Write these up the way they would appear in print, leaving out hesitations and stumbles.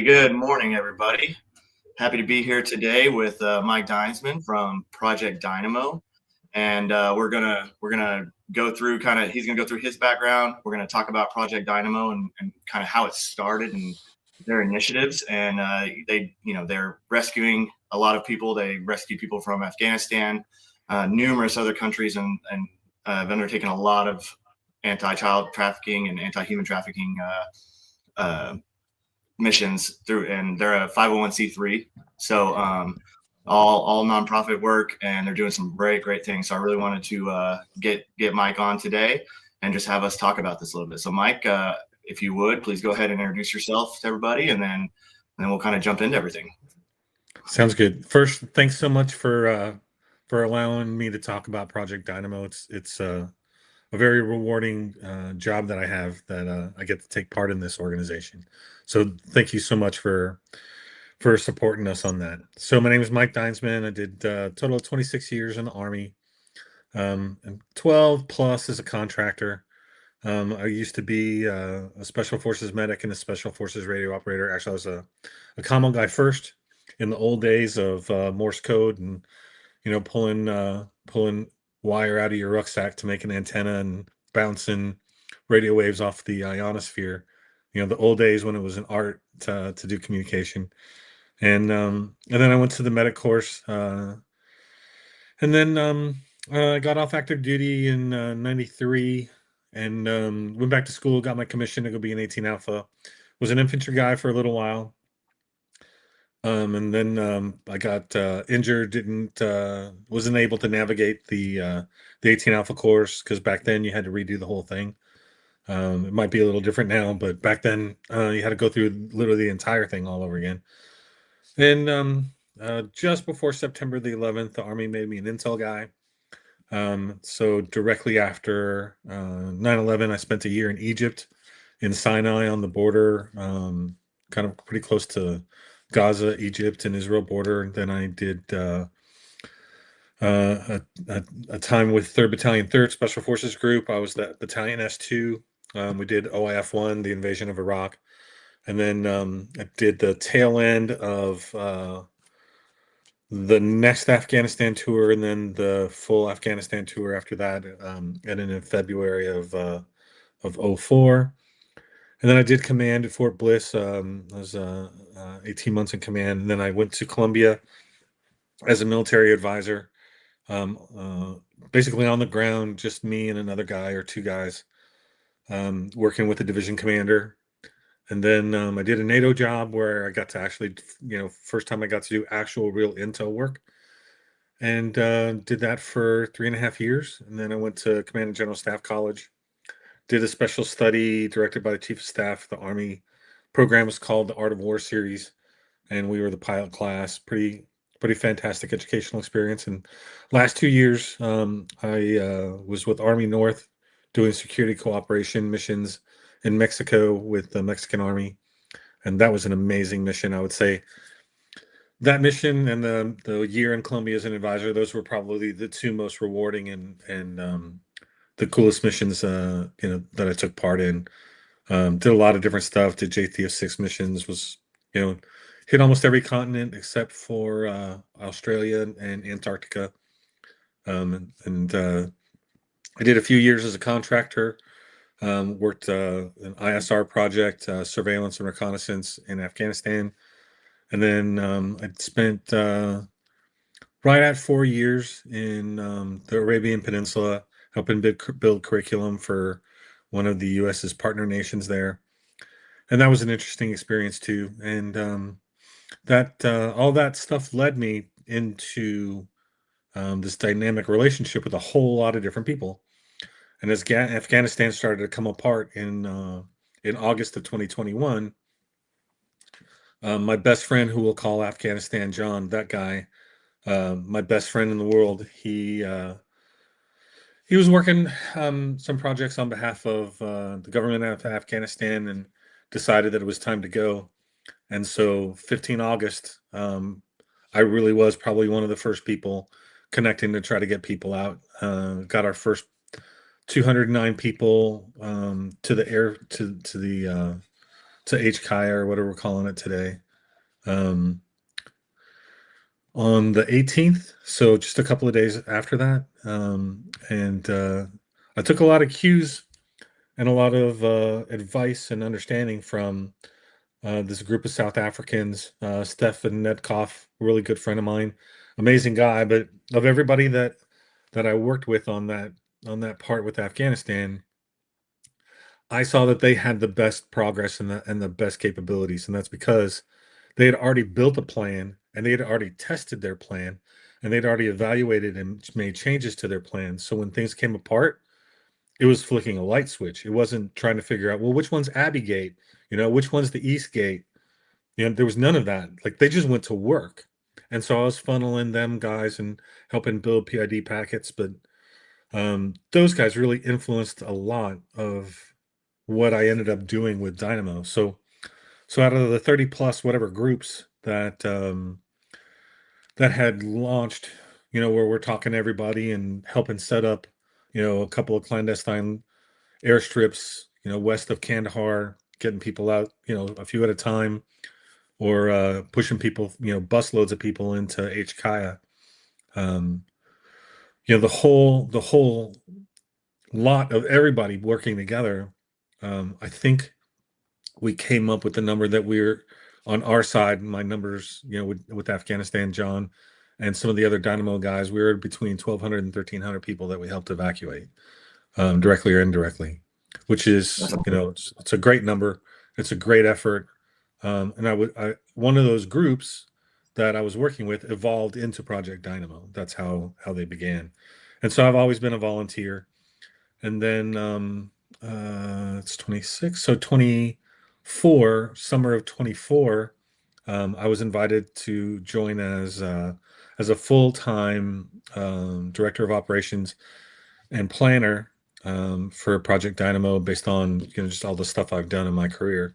Good morning, everybody. Happy to be here today with Mike Dinesman from Project Dynamo, and we're gonna go through he's gonna go through his background. We're gonna talk about Project Dynamo and kind of how it started and their initiatives. And they're rescuing a lot of people. They rescue people from Afghanistan, numerous other countries, and have undertaken a lot of anti-child trafficking and anti-human trafficking missions through, and they're a 501c3. So all nonprofit work, and they're doing some great things. So I really wanted to get Mike on today and just have us talk about this a little bit. So Mike, if you would, please go ahead and introduce yourself to everybody, and then we'll kind of jump into everything. Sounds good. First, thanks so much for allowing me to talk about Project Dynamo. It's a very rewarding job that I have, that I get to take part in this organization. So thank you so much for supporting us on that. So my name is Mike Dinesman. I did a total of 26 years in the Army, and 12 plus as a contractor. I used to be a Special Forces medic and a Special Forces radio operator. Actually, I was a commo guy first in the old days of Morse code, and pulling wire out of your rucksack to make an antenna and bouncing radio waves off the ionosphere. The old days when it was an art to do communication. And then I went to the medic course, and then I got off active duty in '93, and went back to school, got my commission to go be an 18 Alpha. Was an infantry guy for a little while. And then I got injured, wasn't able to navigate the 18 Alpha course, because back then you had to redo the whole thing. It might be a little different now, but back then you had to go through literally the entire thing all over again. And just before September the 11th, the Army made me an intel guy. So directly after 9/11, I spent a year in Egypt, in Sinai on the border, kind of pretty close to Gaza, Egypt, and Israel border. And then I did a time with 3rd Battalion, 3rd Special Forces Group. I was that Battalion S2. We did OIF-1, the invasion of Iraq. And then I did the tail end of the next Afghanistan tour, and then the full Afghanistan tour after that, and then in February of '04. And then I did command at Fort Bliss. I was 18 months in command. And then I went to Colombia as a military advisor, basically on the ground, just me and another guy or two guys, working with the division commander. And then I did a NATO job where I got to actually, first time I got to do actual real intel work, and did that for 3.5 years. And then I went to Command and General Staff College, did a special study directed by the Chief of Staff. The Army program was called the Art of War series, and we were the pilot class. Pretty fantastic educational experience. And last 2 years, I was with Army North doing security cooperation missions in Mexico with the Mexican Army, and that was an amazing mission. I would say that mission and the year in Colombia as an advisor, those were probably the two most rewarding and the coolest missions that I took part in. Did a lot of different stuff. Did JTF-6 missions. Was hit almost every continent except for Australia and Antarctica. And I did a few years as a contractor. Worked an ISR project, surveillance and reconnaissance in Afghanistan. And then I spent right at 4 years in the Arabian Peninsula, helping build curriculum for one of the U.S.'s partner nations there. And that was an interesting experience too. And that all that stuff led me into this dynamic relationship with a whole lot of different people. And as Afghanistan started to come apart in August of 2021, my best friend, who we'll call Afghanistan John, that guy, my best friend in the world, he was working some projects on behalf of the government of Afghanistan, and decided that it was time to go. And so 15 August, I really was probably one of the first people connecting to try to get people out. Got our first 209 people to the to HKIA or whatever we're calling it today. Um, on the 18th, so just a couple of days after that. And I took a lot of cues and a lot of advice and understanding from this group of South Africans. Stefan Netkoff, really good friend of mine, amazing guy. But of everybody that I worked with on that part with Afghanistan, I saw that they had the best progress and the best capabilities, and that's because they had already built a plan and they had already tested their plan and they'd already evaluated and made changes to their plan. So when things came apart, it was flicking a light switch. It wasn't trying to figure out, well, which one's Abbey Gate? Which one's the East Gate? There was none of that. Like they just went to work. And so I was funneling them guys and helping build PID packets. But those guys really influenced a lot of what I ended up doing with Dynamo. So out of the 30 plus whatever groups that had launched, where we're talking to everybody and helping set up, a couple of clandestine airstrips, west of Kandahar, getting people out, a few at a time, or pushing people, busloads of people into HKIA. Um, the whole lot of everybody working together. I think we came up with the number that we're on our side. My numbers, with Afghanistan, John, and some of the other Dynamo guys, we were between 1,200 and 1,300 people that we helped evacuate, directly or indirectly, which is, it's a great number. It's a great effort. And one of those groups that I was working with evolved into Project Dynamo. That's how they began. And so I've always been a volunteer. And then it's 26. So 24, summer of 24, I was invited to join as a full-time director of operations and planner for Project Dynamo, based on just all the stuff I've done in my career.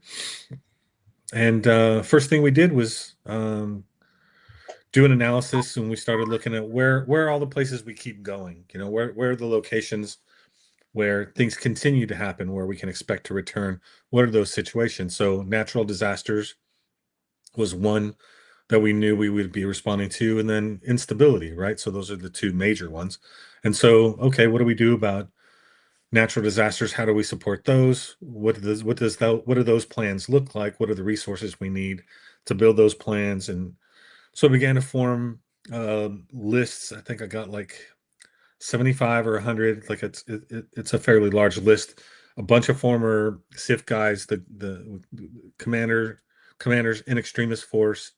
And first thing we did was do an analysis, and we started looking at where are all the places we keep going. Where are the locations where things continue to happen, where we can expect to return. What are those situations? So natural disasters was one that we knew we would be responding to, and then instability, right? So those are the two major ones. And so, okay, what do we do about natural disasters? How do we support those? What do those plans look like? What are the resources we need to build those plans? And so I began to form lists. I think I got like 75 or 100. Like it's a fairly large list. A bunch of former SIF guys, the commanders in extremis force.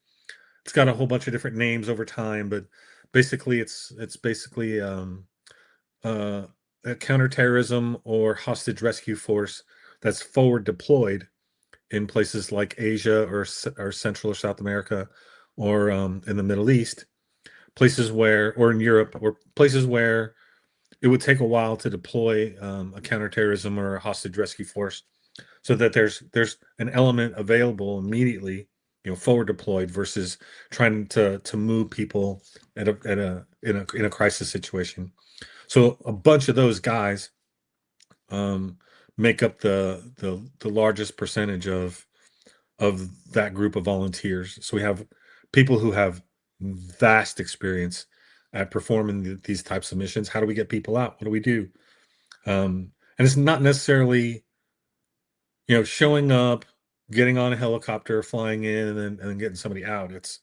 It's got a whole bunch of different names over time, but basically it's basically a counterterrorism or hostage rescue force that's forward deployed in places like Asia or Central or South America, or in the Middle East, or in Europe, or places where it would take a while to deploy a counterterrorism or a hostage rescue force, so that there's an element available immediately, forward deployed, versus trying to move people in a crisis situation. So a bunch of those guys make up the largest percentage of that group of volunteers. So we have people who have vast experience at performing these types of missions. How do we get people out? What do we do? And it's not necessarily, showing up, getting on a helicopter, flying in, and then getting somebody out. It's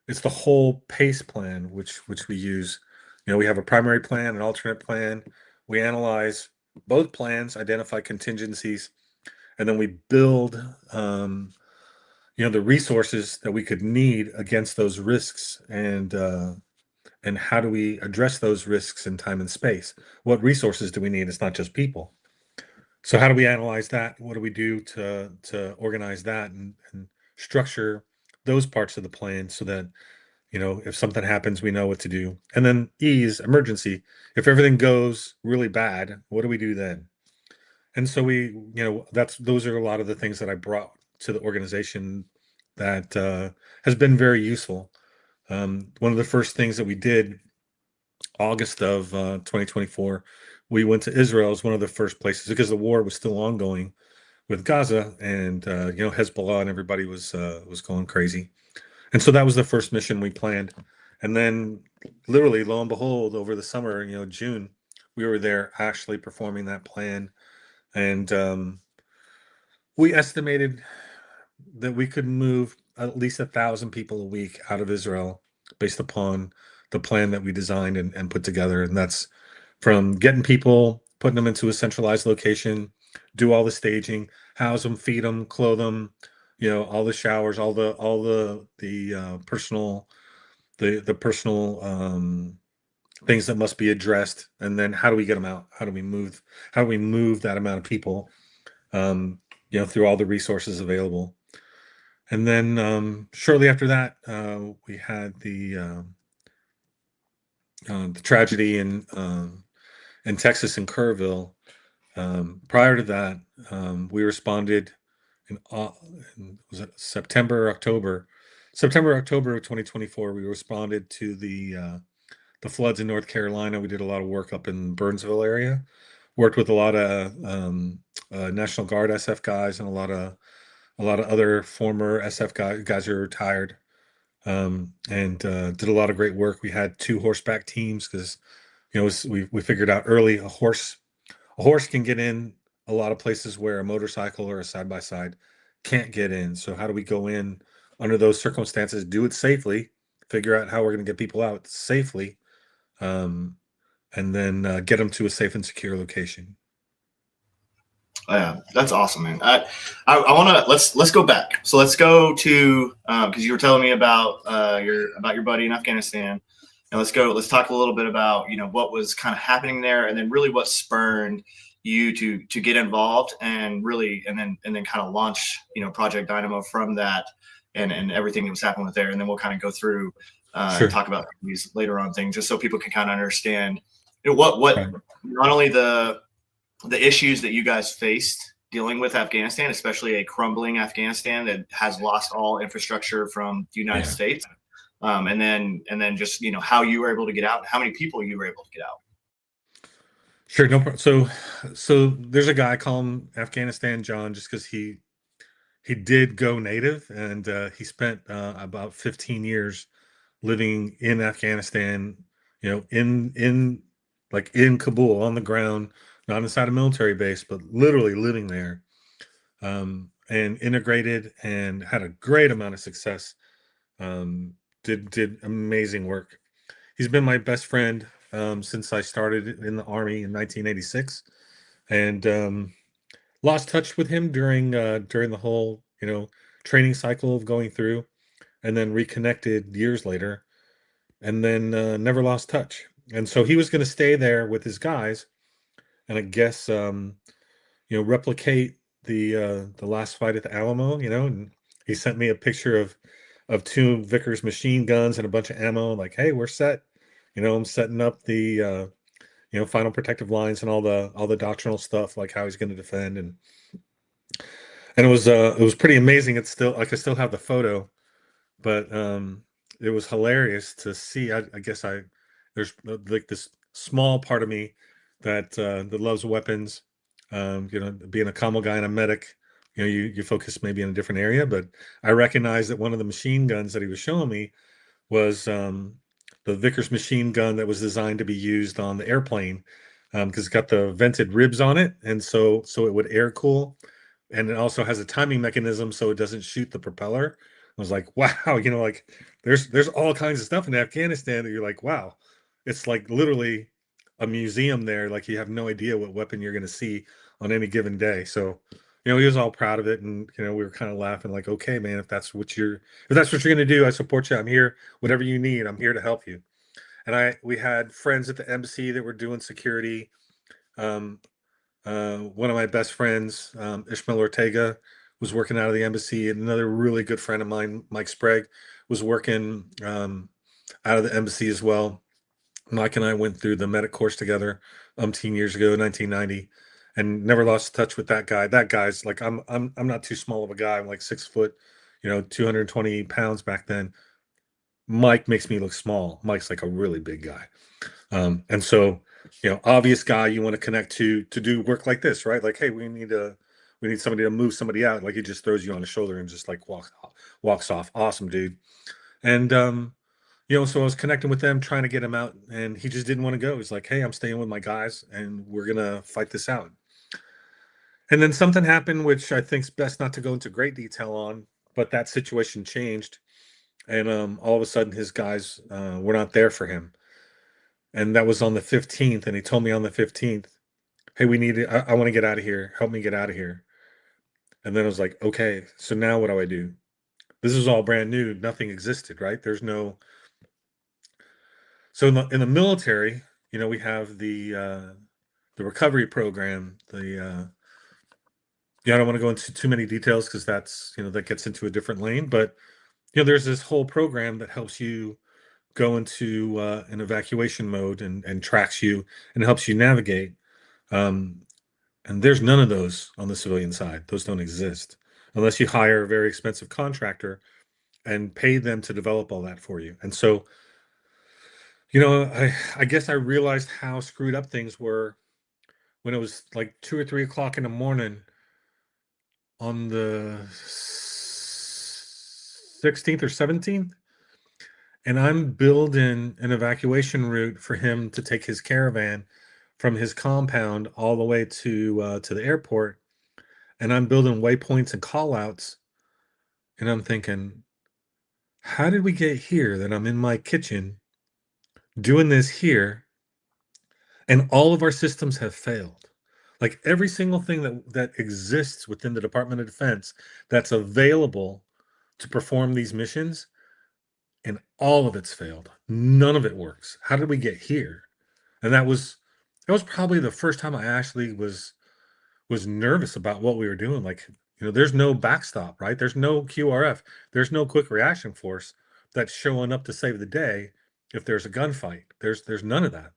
the whole PACE plan, which we use. We have a primary plan, an alternate plan. We analyze both plans, identify contingencies, and then we build the resources that we could need against those risks, and how do we address those risks in time and space? What resources do we need? It's not just people. So how do we analyze that? What do we do to organize that and structure those parts of the plan, so that if something happens, we know what to do? And then ease, emergency. If everything goes really bad, what do we do then? And so those are a lot of the things that I brought to the organization that has been very useful. One of the first things that we did, August of 2024, we went to Israel as one of the first places, because the war was still ongoing. Gaza, and Hezbollah and everybody was going crazy. And so that was the first mission we planned. And then, literally, lo and behold, over the summer, June, we were there actually performing that plan. And we estimated that we could move at least 1,000 people a week out of Israel based upon the plan that we designed and put together. And that's from getting people, putting them into a centralized location, do all the staging, house them, feed them, clothe them, all the showers, all the personal things that must be addressed, and then how do we get them out? How do we move that amount of people, through all the resources available? And then shortly after that, we had the tragedy in Texas in Kerrville. Prior to that, we responded was it September, October of 2024. We responded to the floods in North Carolina. We did a lot of work up in Burnsville area. Worked with a lot of National Guard SF guys and a lot of other former SF guys who are retired, and did a lot of great work. We had 2 horseback teams because we figured out early a horse can get in a lot of places where a motorcycle or a side by side can't get in. So how do we go in under those circumstances, do it safely, figure out how we're going to get people out safely, and then get them to a safe and secure location. Yeah, that's awesome, man. I want to let's go back. So let's go to because you were telling me about your buddy in Afghanistan, and let's talk a little bit about what was kind of happening there, and then really what spurred you to get involved and really and then kind of launch Project Dynamo from that, and everything that was happening with there, and then we'll kind of go through Sure. talk about these later on things just so people can kind of understand what Right. not only the issues that you guys faced dealing with Afghanistan, especially a crumbling Afghanistan that has lost all infrastructure from the United Yeah. States, and then just how you were able to get out, how many people you were able to get out. Sure, no problem. So there's a guy, I call him Afghanistan John, just because he did go native, and he spent about 15 years living in Afghanistan, in like in Kabul on the ground, not inside a military base, but literally living there, and integrated and had a great amount of success. Did amazing work. He's been my best friend since I started in the Army in 1986, and lost touch with him during the whole training cycle of going through, and then reconnected years later, and then never lost touch. And so he was going to stay there with his guys, and I guess replicate the last fight at the Alamo. And he sent me a picture of 2 Vickers machine guns and a bunch of ammo. Like, hey, we're set. I'm setting up the final protective lines and all the doctrinal stuff, like how he's going to defend, and it was pretty amazing. It's still, like, I still have the photo, but it was hilarious to see. I guess there's like this small part of me that loves weapons. Being a commo guy and a medic, you focus maybe in a different area, but I recognized that one of the machine guns that he was showing me was the Vickers machine gun that was designed to be used on the airplane, because it's got the vented ribs on it, and so it would air cool, and it also has a timing mechanism so it doesn't shoot the propeller. I was like, wow, like there's all kinds of stuff in Afghanistan that you're like, wow, it's like literally a museum there. Like, you have no idea what weapon you're going to see on any given day. So, he was all proud of it, and we were kind of laughing, like, okay, man, if that's what you're going to do, I support you. I'm here. Whatever you need, I'm here to help you. And we had friends at the embassy that were doing security. Um, one of my best friends, Ishmael Ortega, was working out of the embassy, and another really good friend of mine, Mike Sprague, was working out of the embassy as well. Mike and I went through the medic course together years ago, 1990, and never lost touch with that guy. That guy's like, I'm not too small of a guy. I'm like 6 foot, 220 pounds back then. Mike makes me look small. Mike's like a really big guy. And so, obvious guy you want to connect to do work like this, right? Like, hey, we need we need somebody to move somebody out. Like he just throws you on the shoulder and just like walks off. Awesome, dude. And so I was connecting with them, trying to get him out, and he just didn't want to go. He's like, "Hey, I'm staying with my guys, and we're gonna fight this out." And then something happened, which I think's best not to go into great detail on, but that situation changed, and all of a sudden, his guys were not there for him, and that was on the 15th. And he told me on the 15th, "Hey, we need. I want to get out of here. Help me get out of here." And then I was like, "Okay, so now what do I do?" This is all brand new. Nothing existed, right? There's no. So in the military, we have the recovery program. I don't want to go into too many details because that gets into a different lane. But there's this whole program that helps you go into an evacuation mode and tracks you and helps you navigate. Um, and there's none of those on the civilian side. Those don't exist unless you hire a very expensive contractor and pay them to develop all that for you. And so, I guess I realized how screwed up things were when it was like 2 or 3 o'clock in the morning on the 16th or 17th, and I'm building an evacuation route for him to take his caravan from his compound all the way to the airport, and I'm building waypoints and callouts, and I'm thinking, how did we get here? That I'm in my kitchen doing this here, and all of our systems have failed. Like every single thing that exists within the Department of Defense that's available to perform these missions, and all of it's failed. None of it works. How did we get here? And that was probably the first time I actually was nervous about what we were doing. Like, there's no backstop, right? There's no QRF. There's no quick reaction force that's showing up to save the day if there's a gunfight. There's none of that.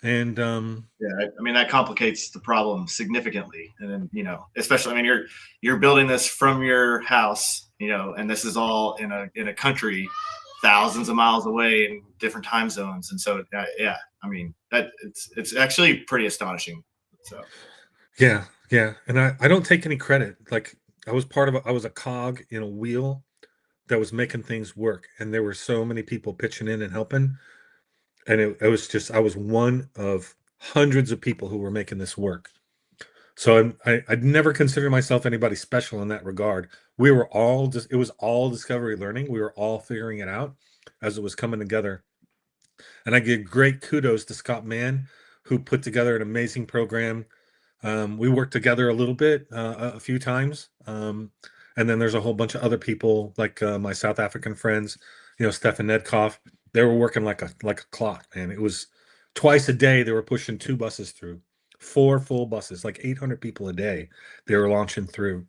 And Yeah, I mean that complicates the problem significantly. And then especially, I mean, you're building this from your house, and this is all in a country thousands of miles away in different time zones. And so yeah, I mean that it's actually pretty astonishing. So yeah. And I don't take any credit. Like I was a cog in a wheel that was making things work. And there were so many people pitching in and helping. And it was just, I was one of hundreds of people who were making this work. So I'd never considered myself anybody special in that regard. We were all it was all discovery learning. We were all figuring it out as it was coming together. And I give great kudos to Scott Mann, who put together an amazing program. We worked together a little bit, a few times. And then there's a whole bunch of other people like my South African friends, Stefan Nedkoff. They were working like a clock, man. It was twice a day. They were pushing 2 buses through, 4 full buses, like 800 people a day. They were launching through.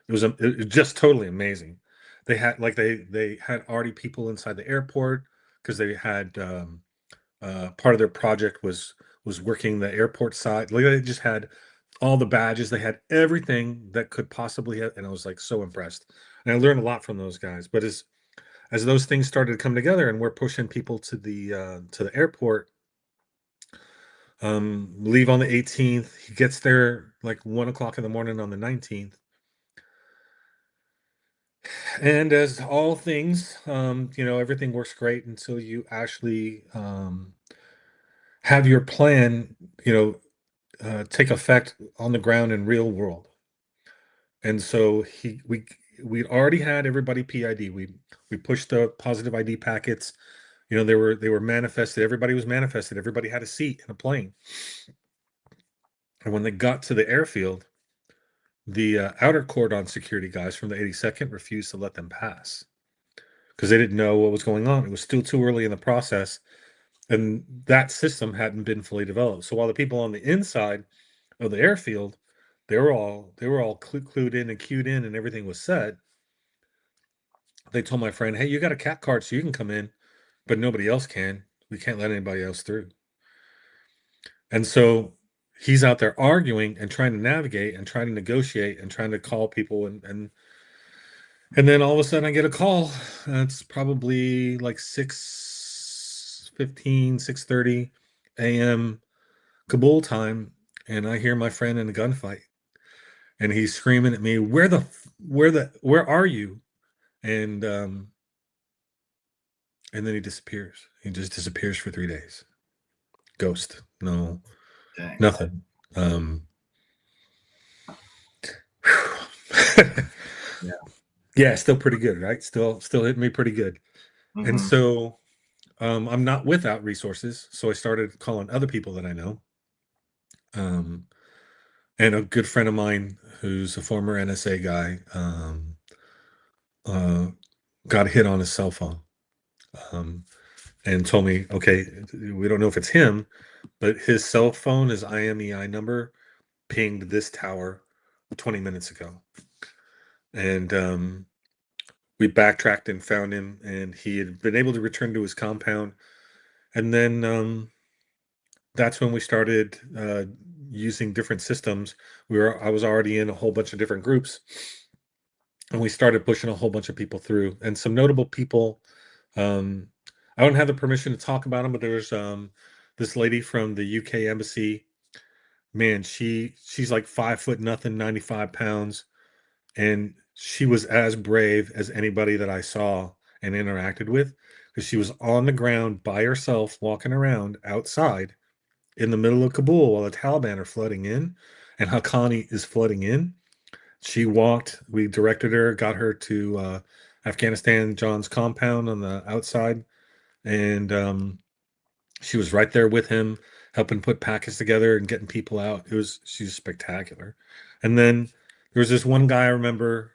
It was just totally amazing. They had already people inside the airport because they had part of their project was working the airport side. Like they just had all the badges. They had everything that could possibly have, and I was like so impressed. And I learned a lot from those guys. But as those things started to come together, and we're pushing people to the airport, leave on the 18th. He gets there like 1 o'clock in the morning on the 19th. And as all things, everything works great until you actually have your plan, take effect on the ground in real world. And so we'd already had everybody PID. We pushed the positive ID packets. They were manifested. Everybody was manifested. Everybody had a seat in a plane. And when they got to the airfield, the outer cordon security guys from the 82nd refused to let them pass because they didn't know what was going on. It was still too early in the process, and that system hadn't been fully developed. So while the people on the inside of the airfield, they were all clued in and queued in, and everything was set. They told my friend, "Hey, you got a cat card, so you can come in, but nobody else can. We can't let anybody else through." And so he's out there arguing and trying to navigate and trying to negotiate and trying to call people and then all of a sudden I get a call. It's probably like 6:15, 6:30 a.m. Kabul time, and I hear my friend in a gunfight. and he's screaming at me, where are you? And then he disappears. He just disappears for 3 days. Ghost. No, Dang. nothing. Yeah. Yeah, still pretty good, right? Still hitting me pretty good. And Mm-hmm. so I'm not without resources. So I started calling other people that I know. And a good friend of mine who's a former NSA guy uh, got hit on his cell phone, and told me, okay, we don't know if it's him, but his cell phone, his IMEI number pinged this tower 20 minutes ago. And we backtracked and found him, and he had been able to return to his compound. And then that's when we started using different systems. I was already in a whole bunch of different groups, and we started pushing a whole bunch of people through. And some notable people, um, I don't have the permission to talk about them, but there's this lady from the UK embassy. Man, she's like 5 foot nothing, 95 pounds, and she was as brave as anybody that I saw and interacted with, because she was on the ground by herself, walking around outside in the middle of Kabul while the Taliban are flooding in and Haqqani is flooding in. She walked, we directed her, got her to Afghanistan, John's compound on the outside. And she was right there with him, helping put packets together and getting people out. She's spectacular. And then there was this one guy I remember,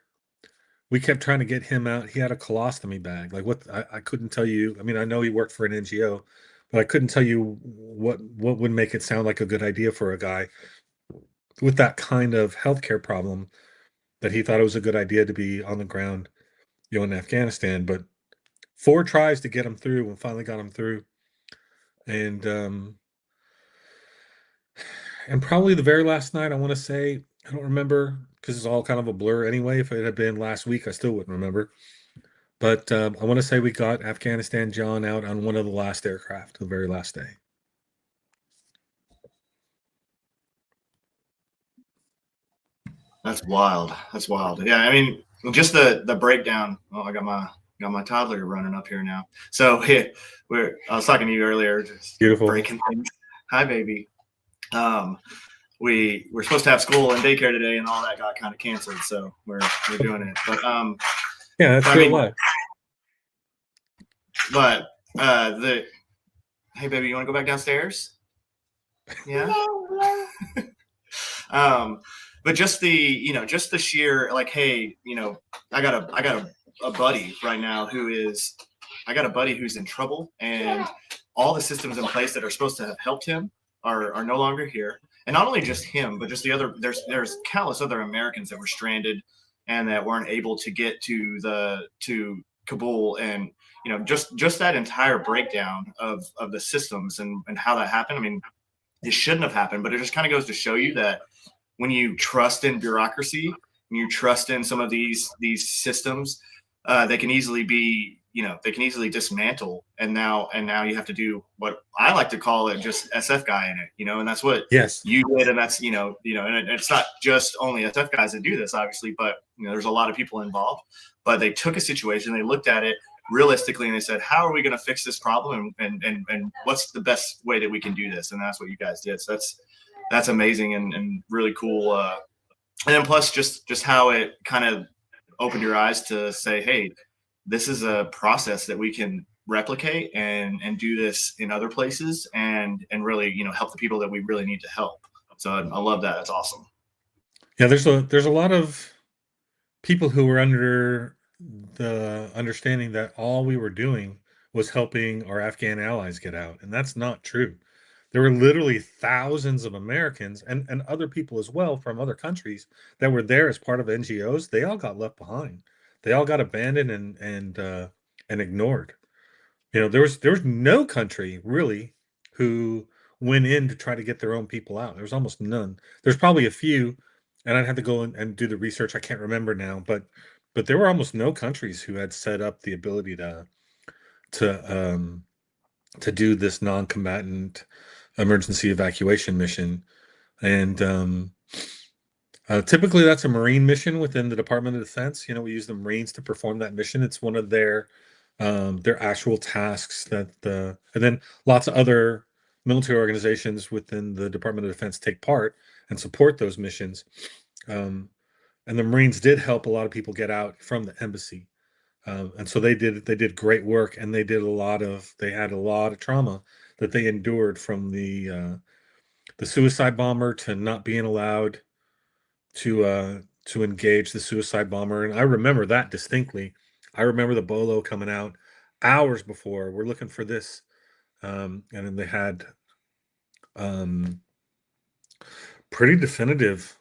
we kept trying to get him out. He had a colostomy bag. Like what, I couldn't tell you. I mean, I know he worked for an NGO, but I couldn't tell you what would make it sound like a good idea for a guy with that kind of healthcare problem, that he thought it was a good idea to be on the ground, in Afghanistan. But 4 tries to get him through, and finally got him through. And probably the very last night, I want to say, I don't remember because it's all kind of a blur anyway. If it had been last week, I still wouldn't remember. But I want to say we got Afghanistan John out on one of the last aircraft, the very last day. That's wild. That's wild. Yeah, I mean, just the breakdown. Oh, I got my toddler running up here now. So yeah, I was talking to you earlier, just Beautiful. breaking things. Hi, baby. We were supposed to have school and daycare today, and all that got kind of canceled. So we're doing it. But yeah, that's real life. But hey, baby, you want to go back downstairs? Yeah. But just the sheer, like, hey, I got a buddy right now who's in trouble, and all the systems in place that are supposed to have helped him are no longer here. And not only just him, but just there's countless other Americans that were stranded and that weren't able to get to Kabul. And just that entire breakdown of the systems and how that happened. I mean, it shouldn't have happened, but it just kind of goes to show you that when you trust in bureaucracy and you trust in some of these systems, they can easily be, they can easily dismantle. And now you have to do what I like to call it, just SF guy in it, and that's what you did. And that's, and it's not just only SF guys that do this, obviously, but there's a lot of people involved. But they took a situation, they looked at it realistically, and they said, how are we going to fix this problem, and what's the best way that we can do this? And that's what you guys did. So that's amazing and really cool. And then plus just how it kind of opened your eyes to say, hey, this is a process that we can replicate and do this in other places and really, help the people that we really need to help. So I love that. That's awesome. Yeah, there's a lot of people who were under the understanding that all we were doing was helping our Afghan allies get out, and that's not true. There were literally thousands of Americans and other people as well from other countries that were there as part of NGOs. They all got left behind. They all got abandoned and ignored. There was no country really who went in to try to get their own people out. There was almost none. There's probably a few, and I'd have to go and do the research. I can't remember now, but there were almost no countries who had set up the ability to do this non-combatant emergency evacuation mission. And Typically, that's a Marine mission within the Department of Defense. We use the Marines to perform that mission. It's one of their actual tasks and then lots of other military organizations within the Department of Defense take part and support those missions. And the Marines did help a lot of people get out from the embassy. And so they did great work, and they had a lot of trauma that they endured, from the suicide bomber to not being allowed to engage the suicide bomber. And I remember that distinctly. I remember the bolo coming out hours before. We're looking for this, and then they had pretty definitive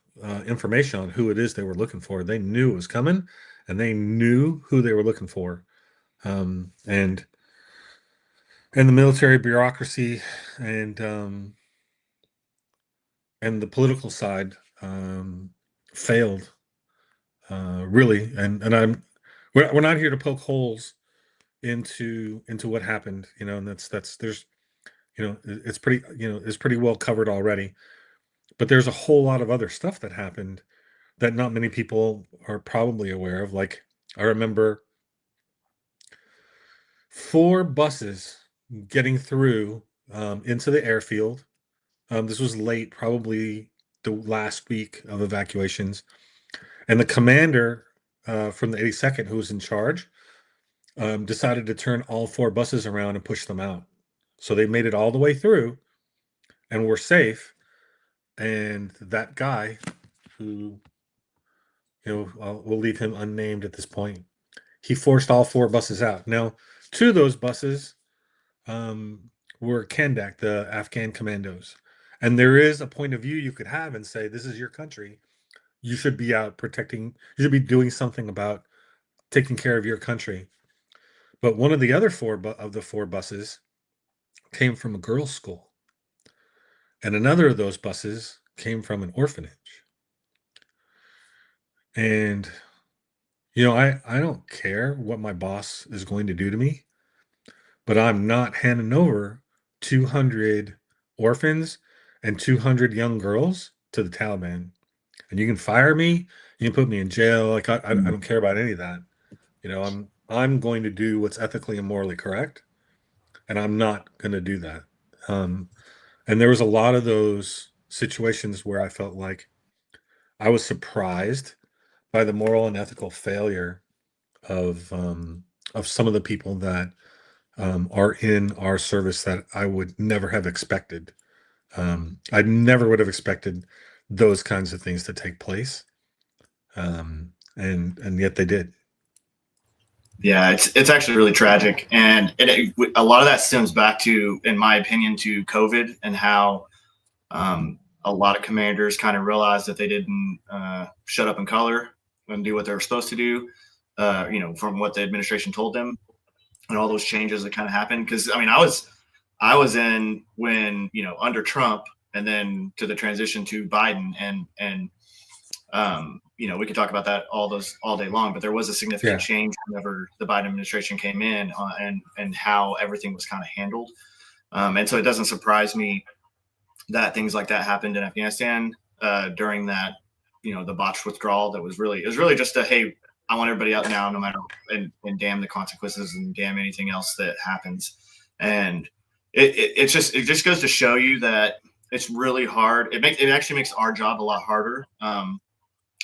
information on who it is they were looking for. They knew it was coming, and they knew who they were looking for. And the military bureaucracy and the political side failed, really. And we're not here to poke holes into what happened, and that's there's it's pretty well covered already. But there's a whole lot of other stuff that happened that not many people are probably aware of. Like, I remember 4 buses getting through into the airfield. This was late, probably the last week of evacuations. And the commander from the 82nd, who was in charge, decided to turn all 4 buses around and push them out. So they made it all the way through and were safe. And that guy, who, we'll leave him unnamed at this point, he forced all 4 buses out. Now, 2 of those buses were Kandak, the Afghan commandos. And there is a point of view you could have and say, this is your country. You should be out protecting, you should be doing something about taking care of your country. But one of the other 4 buses came from a girls' school. And another of those buses came from an orphanage. And, I don't care what my boss is going to do to me, but I'm not handing over 200 orphans and 200 young girls to the Taliban. And you can fire me, you can put me in jail. Like, I don't care about any of that. I'm going to do what's ethically and morally correct, and I'm not going to do that. And there was a lot of those situations where I felt like I was surprised by the moral and ethical failure of some of the people that are in our service that I would never have expected. I never would have expected those kinds of things to take place, and yet they did. Yeah, it's actually really tragic, and a lot of that stems back to, in my opinion, to COVID, and how a lot of commanders kind of realized that they didn't shut up in color and do what they were supposed to do, from what the administration told them, and all those changes that kind of happened. Because I was in when, under Trump, and then to the transition to Biden, and we could talk about that all day long, but there was a significant change whenever the Biden administration came in, and how everything was kind of handled. And so it doesn't surprise me that things like that happened in Afghanistan during that, the botched withdrawal. It was really just hey, I want everybody out now, no matter, and damn the consequences, and damn anything else that happens. And it just goes to show you that it's really hard. It actually makes our job a lot harder.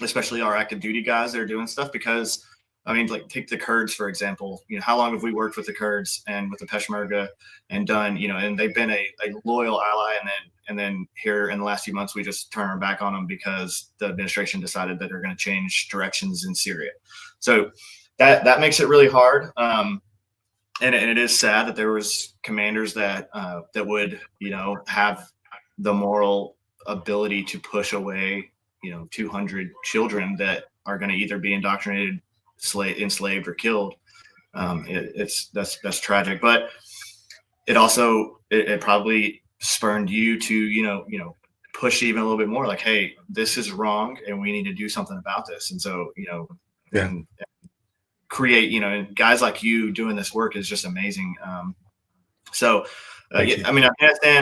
Especially our active duty guys that are doing stuff, because like, take the Kurds, for example. How long have we worked with the Kurds and with the Peshmerga and done, and they've been a loyal ally, and then here in the last few months, we just turn our back on them because the administration decided that they're going to change directions in Syria. So that makes it really hard. And it is sad that there was commanders that would, have the moral ability to push away 200 children that are going to either be indoctrinated, enslaved, or killed. That's tragic, but it also it probably spurned you to push even a little bit more, like, hey, this is wrong and we need to do something about this. And so and create, and guys like you doing this work is just amazing. Afghanistan,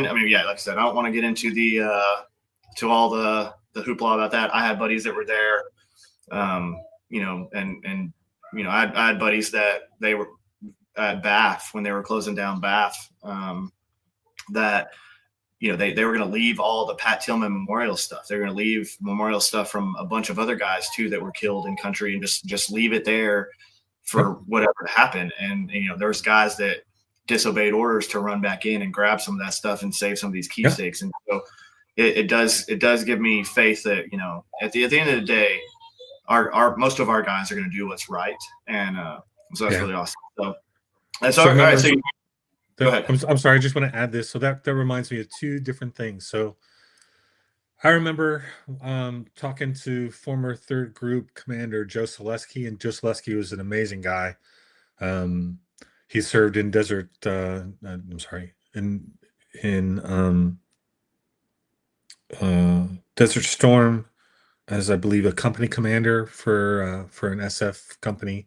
like I said, I don't want to get into the to all the hoopla about that. I had buddies that were there, you know, and you know, I had buddies that they were at Bath when they were closing down Bath, that, you know, they were going to leave all the Pat Tillman memorial stuff. They're going to leave memorial stuff from a bunch of other guys too that were killed in country, and just leave it there for whatever happened. And you know, there's guys that disobeyed orders to run back in and grab some of that stuff and save some of these keepsakes. And so it does give me faith that, you know, at the end of the day, our most of our guys are going to do what's right. And so that's really awesome. So that's all right. So go ahead. I'm sorry. I just want to add this. So that reminds me of two different things. So I remember talking to former 3rd Group Commander Joe Selesky, and Joe Selesky was an amazing guy. He served in Desert. In Desert Storm as, I believe, a company commander for an SF company,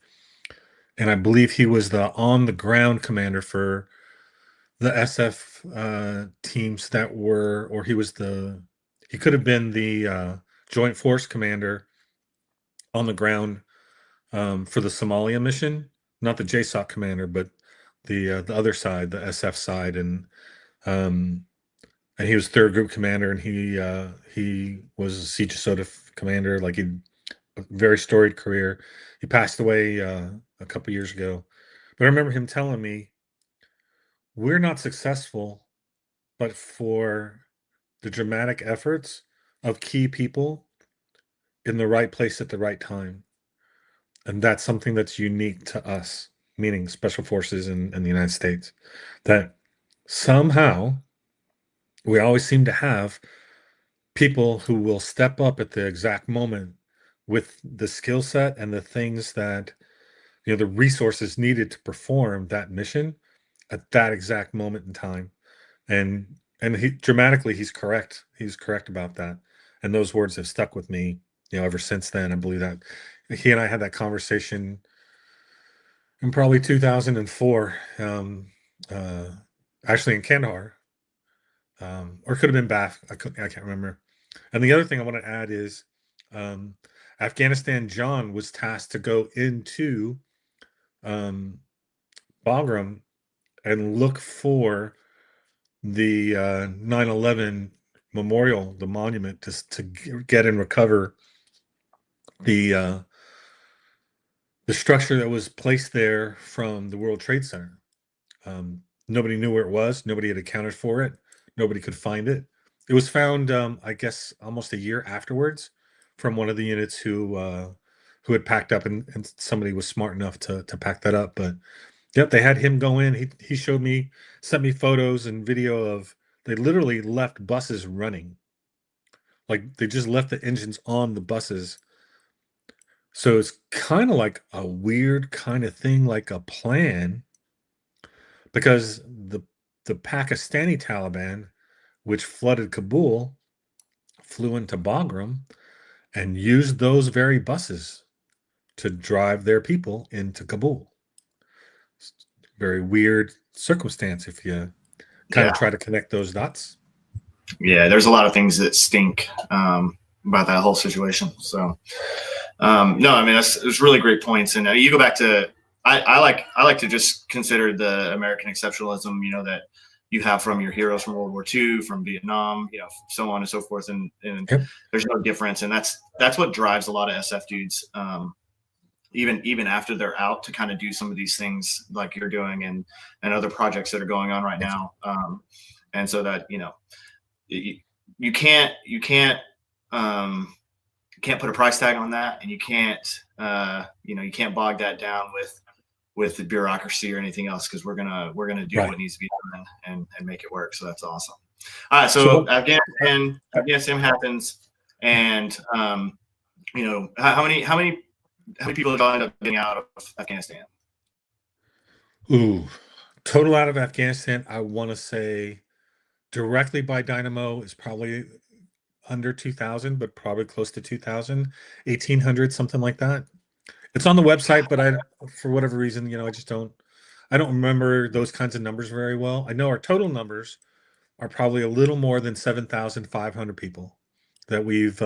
and I believe he was the on the ground commander for the SF teams that were, or he could have been the Joint Force commander on the ground for the Somalia mission, not the JSOC commander, but the other side, the SF side, and he was 3rd Group Commander, and he was a Siege SOTF commander. Like, a very storied career. He passed away a couple years ago, but I remember him telling me, we're not successful but for the dramatic efforts of key people in the right place at the right time. And that's something that's unique to us, meaning Special Forces in the United States, that somehow we always seem to have people who will step up at the exact moment with the skill set and the things that, you know, the resources needed to perform that mission at that exact moment in time. And he dramatically, he's correct. He's correct about that. And those words have stuck with me, you know, ever since then. I believe that he and I had that conversation in probably 2004, actually in Kandahar, or it could have been Bath. I can't remember. And the other thing I want to add is, Afghanistan John was tasked to go into Bagram and look for the 9/11 memorial, the monument, to get and recover the structure that was placed there from the World Trade Center. Nobody knew where it was. Nobody had accounted for it. Nobody could find it. It was found, I guess, almost a year afterwards from one of the units who had packed up, and somebody was smart enough to pack that up. But yep, they had him go in. He showed me, sent me photos and video of, they literally left buses running. Like, they just left the engines on the buses. So it's kind of like a weird kind of thing, like a plan, because the Pakistani Taliban, which flooded Kabul, flew into Bagram and used those very buses to drive their people into Kabul. Very weird circumstance if you kind of try to connect those dots. Yeah, there's a lot of things that stink about that whole situation. So, no, I mean, it's really great points. And you go back to, I like to just consider the American exceptionalism, you know, that you have from your heroes from World War II, from Vietnam, you know, so on and so forth. And there's no difference. And that's what drives a lot of SF dudes, even after they're out, to kind of do some of these things like you're doing, and other projects that are going on right now. And so that, you know, you can't put a price tag on that, and you can't you can't bog that down with the bureaucracy or anything else, because we're gonna do what needs to be done and make it work. So that's awesome. All right, so Afghanistan happens, and you know, how many people have ended up getting out of Afghanistan? Ooh, total out of Afghanistan, I want to say directly by Dynamo is probably under 2,000, but probably close to 2,000, 1,800, something like that. It's on the website, but for whatever reason, you know, I don't remember those kinds of numbers very well. I know our total numbers are probably a little more than 7,500 people. that we've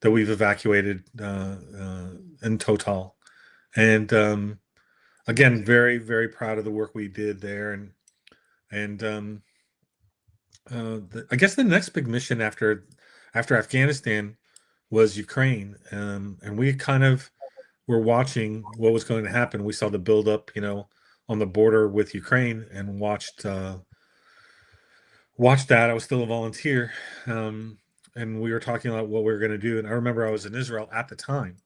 evacuated in total. And again, very, very proud of the work we did there. And I guess the next big mission after Afghanistan was Ukraine, and we kind of were watching what was going to happen. We saw the buildup, on the border with Ukraine, and watched that. I was still a volunteer, and we were talking about what we were going to do. And I remember I was in Israel at the time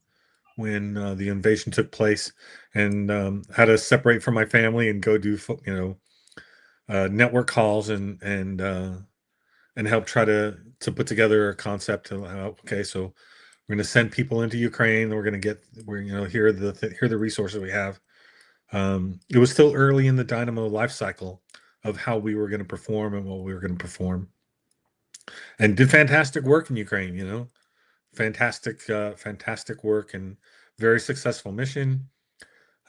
when the invasion took place, and had to separate from my family and go do network calls and help try to put together a concept. Okay, so we're going to send people into Ukraine. Here are the resources we have. It was still early in the Dynamo life cycle of how we were going to perform and what we were going to perform, and did fantastic work in Ukraine. Fantastic work, and very successful mission.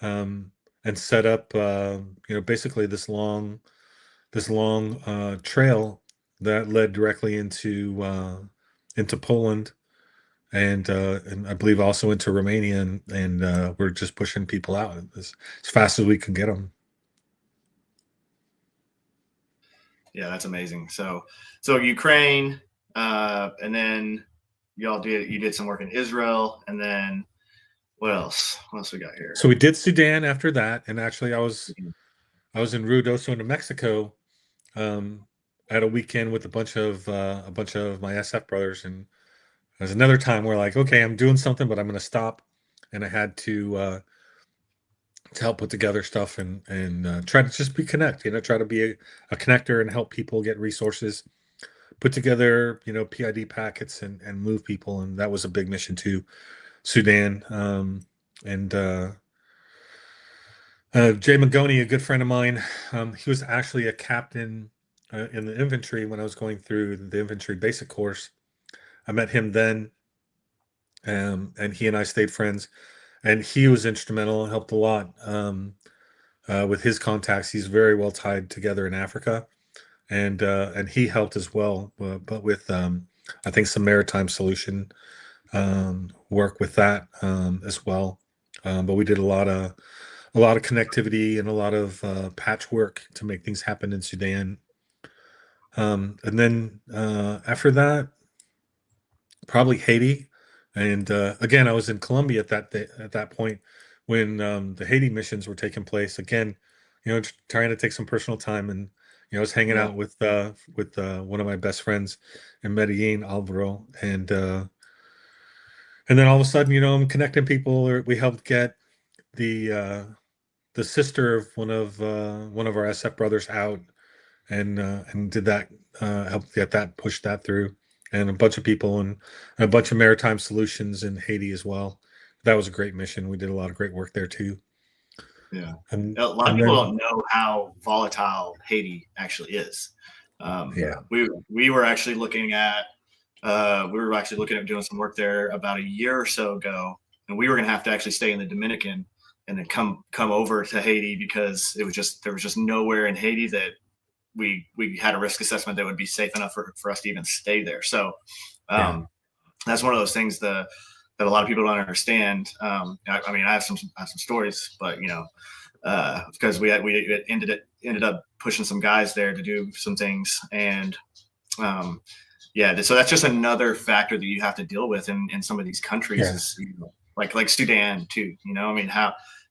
And set up, basically this long trail that led directly into Poland, and I believe also into Romania, and we're just pushing people out as fast as we can get them. Yeah, that's amazing. So Ukraine, and then you did some work in Israel, and then what else? What else we got here? So we did Sudan after that, and actually I was in Ruidoso, New Mexico, at a weekend with a bunch of my SF brothers, and there's another time where, like, okay, I'm doing something, but I'm going to stop, and I had to help put together stuff and try to just try to be a connector and help people get resources, put together PID packets and move people, and that was a big mission to Sudan. And Jay Magoni, a good friend of mine, he was actually a captain in the infantry when I was going through the infantry basic course. I met him then, and he and I stayed friends, and he was instrumental and helped a lot with his contacts. He's very well tied together in Africa, and he helped as well, but with I think some maritime solution work with that as well. But we did a lot of connectivity and a lot of patchwork to make things happen in Sudan. And then after that, probably Haiti. And again, I was in Colombia at that point when the Haiti missions were taking place. Again, trying to take some personal time, and I was hanging out with one of my best friends in Medellin, Alvaro, and then all of a sudden, I'm connecting people. Or we helped get the sister of one of our SF brothers out, and did that, help get that, push that through, and a bunch of people and a bunch of maritime solutions in Haiti as well. That was a great mission. We did a lot of great work there too. Yeah, And a lot of people don't know how volatile Haiti actually is. We were actually looking at doing some work there about a year or so ago, and we were going to have to actually stay in the Dominican and then come over to Haiti, because there was just nowhere in Haiti that we had a risk assessment that would be safe enough for us to even stay there. So that's one of those things that a lot of people don't understand. I have some stories, but because we ended up pushing some guys there to do some things, and so that's just another factor that you have to deal with in some of these countries, is like Sudan too.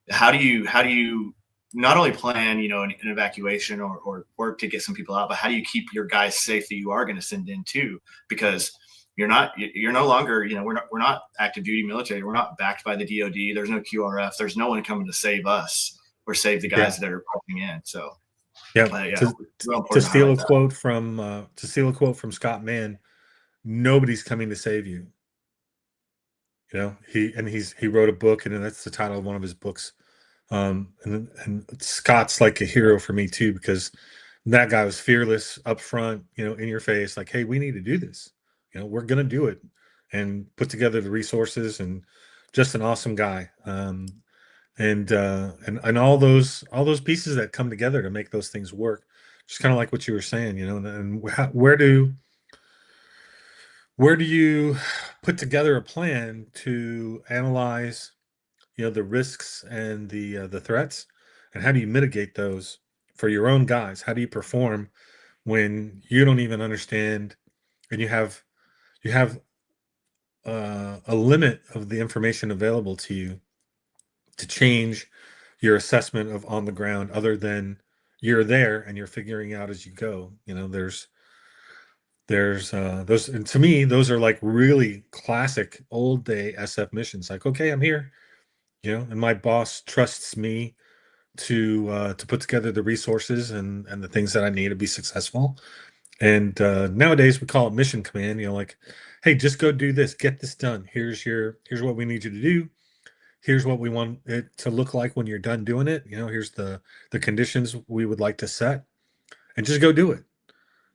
How do you not only plan an evacuation or work to get some people out, but how do you keep your guys safe that you are going to send in too? Because you're no longer, we're not active duty military. We're not backed by the DoD. There's no QRF. There's no one coming to save us or save the guys that are coming in. So to steal a quote from Scott Mann, nobody's coming to save you. He wrote a book, and that's the title of one of his books. And Scott's like a hero for me too, because that guy was fearless, upfront, in your face, like, hey, we need to do this. We're gonna do it, and put together the resources, and just an awesome guy. And all those pieces that come together to make those things work. Just kind of like what you were saying, and where do where do you put together a plan to analyze, the risks and the threats, and how do you mitigate those for your own guys? How do you perform when you don't even understand, and you have a limit of the information available to you to change your assessment of on the ground, other than you're there and you're figuring out as you go. There's those, and to me those are like really classic old day SF missions. Like, okay, I'm here, and my boss trusts me to put together the resources and the things that I need to be successful. And nowadays we call it mission command. Like, hey, just go do this, get this done. Here's what we need you to do. Here's what we want it to look like when you're done doing it. Here's the conditions we would like to set, and just go do it.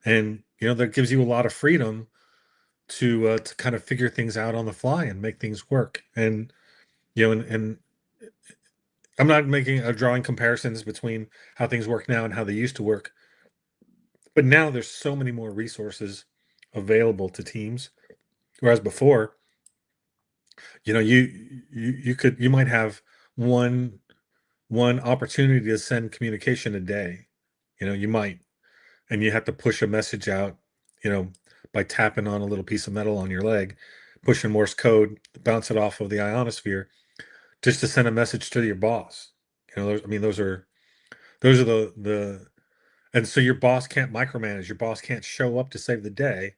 And that gives you a lot of freedom to kind of figure things out on the fly and make things work. And and I'm not drawing comparisons between how things work now and how they used to work, but now there's so many more resources available to teams, whereas before, you might have one opportunity to send communication a day. You might, and you have to push a message out, by tapping on a little piece of metal on your leg, pushing Morse code, bounce it off of the ionosphere, just to send a message to your boss. Those are the and so your boss can't micromanage. Your boss can't show up to save the day,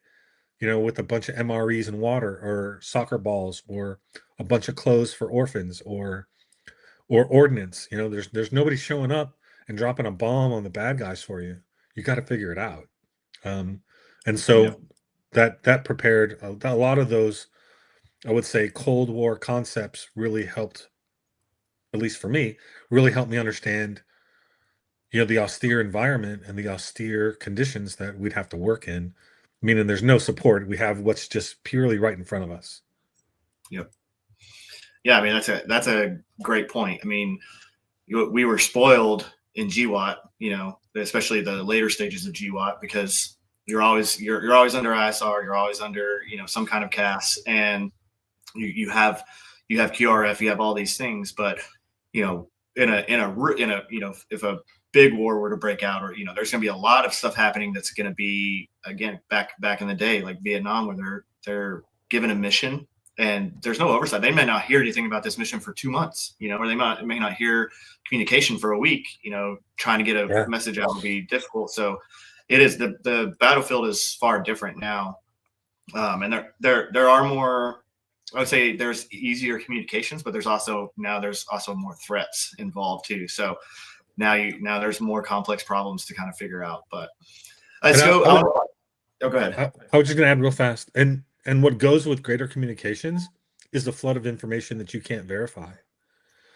with a bunch of MREs and water, or soccer balls, or a bunch of clothes for orphans, or ordnance. There's nobody showing up and dropping a bomb on the bad guys for you. You got to figure it out. And Yeah. so that prepared a lot of those, I would say, Cold War concepts really helped, at least for me, really helped me understand, the austere environment and the austere conditions that we'd have to work in. Meaning there's no support. We have what's just purely right in front of us. Yep. Yeah, I mean that's a great point. I mean, we were spoiled in GWAT, especially the later stages of GWAT, because you're always under ISR, you're always under some kind of CAS, and you have QRF, you have all these things, but in a if a big war were to break out, or there's going to be a lot of stuff happening that's going to be, again, back in the day, like Vietnam, where they're given a mission and there's no oversight. They may not hear anything about this mission for 2 months, or they may not hear communication for a week. Trying to get a message out would be difficult. So it is, the battlefield is far different now, and there are more. I would say there's easier communications, but there's also more threats involved too. So now there's more complex problems to kind of figure out. But let's go. Go ahead. I was just going to add real fast, and what goes with greater communications is the flood of information that you can't verify.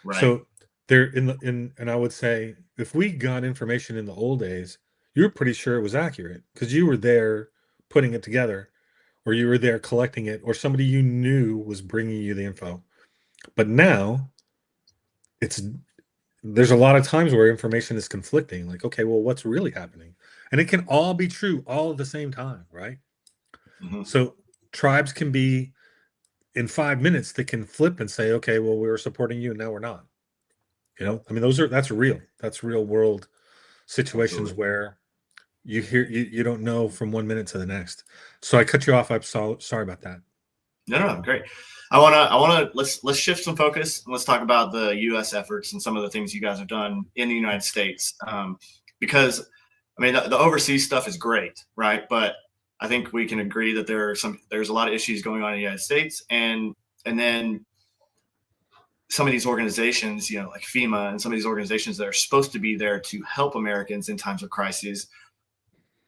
Right. So there and I would say, if we got information in the old days, you were pretty sure it was accurate because you were there putting it together, or you were there collecting it, or somebody you knew was bringing you the info. But now there's a lot of times where information is conflicting. Like, okay, well, what's really happening? And it can all be true all at the same time, right? Mm-hmm. So tribes can be, in 5 minutes, they can flip and say, okay, well, we were supporting you, and now we're not. I mean, that's real world situations. Absolutely. Where you don't know from 1 minute to the next. So I cut you off. I'm sorry about that. No, great. I wanna let's shift some focus and let's talk about the U.S. efforts and some of the things you guys have done in the United States. Because I mean, the overseas stuff is great, right? But I think we can agree that there's a lot of issues going on in the United States, and then some of these organizations, like FEMA, and some of these organizations that are supposed to be there to help Americans in times of crises,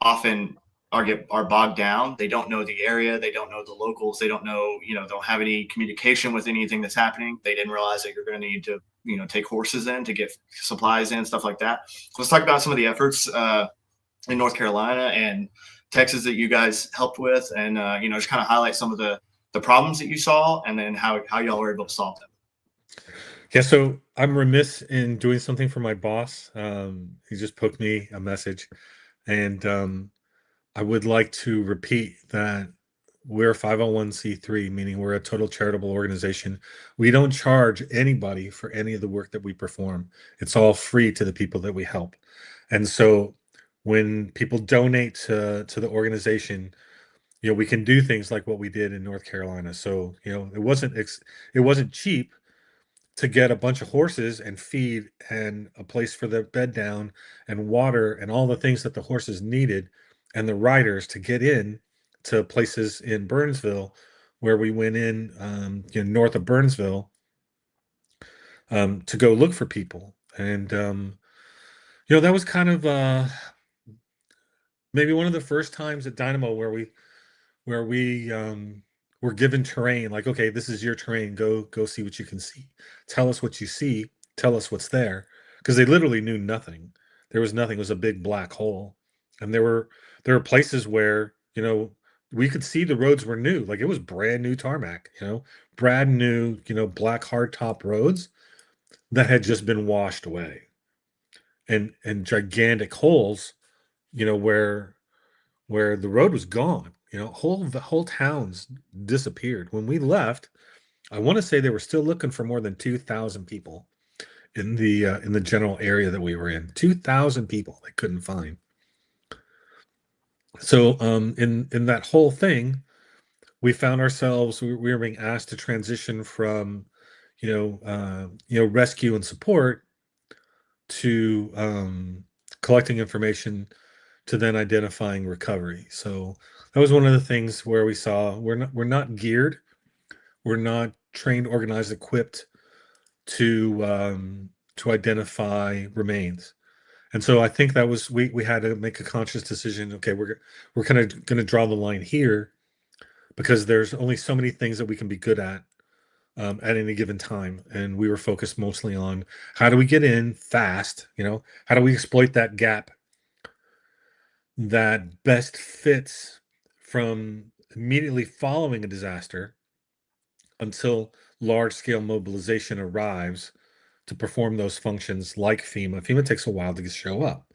often are bogged down. They don't know the area. They don't know the locals. They don't know, don't have any communication with anything that's happening. They didn't realize that you're going to need to, take horses in to get supplies in, stuff like that. So let's talk about some of the efforts in North Carolina and Texas that you guys helped with, and just kind of highlight some of the problems that you saw, and then how y'all were able to solve them. Yeah, so I'm remiss in doing something for my boss. He just poked me a message, and I would like to repeat that we're a 501c3, meaning we're a total charitable organization. We don't charge anybody for any of the work that we perform. It's all free to the people that we help. And so when people donate to the organization, we can do things like what we did in North Carolina. So, it wasn't cheap to get a bunch of horses and feed and a place for their bed down and water and all the things that the horses needed and the riders to get in to places in Burnsville, where we went in, north of Burnsville, to go look for people. And that was kind of maybe one of the first times at Dynamo where we were given terrain, like, okay, this is your terrain, go see what you can see, tell us what you see, tell us what's there, because they literally knew nothing. There was nothing. It was a big black hole. And there were places where we could see the roads were new, like it was brand new tarmac, brand new, black hardtop roads that had just been washed away, and gigantic holes, where the road was gone. The whole towns disappeared. When we left, I want to say they were still looking for more than 2,000 people in the general area that we were in. 2,000 people they couldn't find. So in that whole thing, we found ourselves, we were being asked to transition from rescue and support to collecting information to then identifying recovery. So that was one of the things where we saw we're not geared, we're not trained, organized, equipped to identify remains. And so I think that was we had to make a conscious decision. Okay, we're kind of going to draw the line here, because there's only so many things that we can be good at any given time, and we were focused mostly on how do we get in fast. How do we exploit that gap that best fits from immediately following a disaster until large scale mobilization arrives to perform those functions, like FEMA. FEMA takes a while to show up.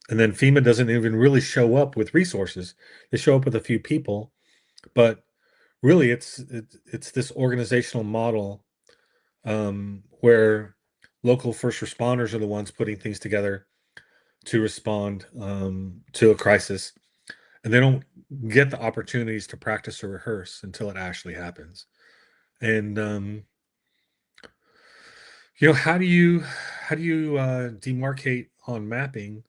And then FEMA doesn't even really show up with resources. They show up with a few people, but really it's this organizational model, where local first responders are the ones putting things together to respond to a crisis, and they don't get the opportunities to practice or rehearse until it actually happens. And how do you demarcate on mapping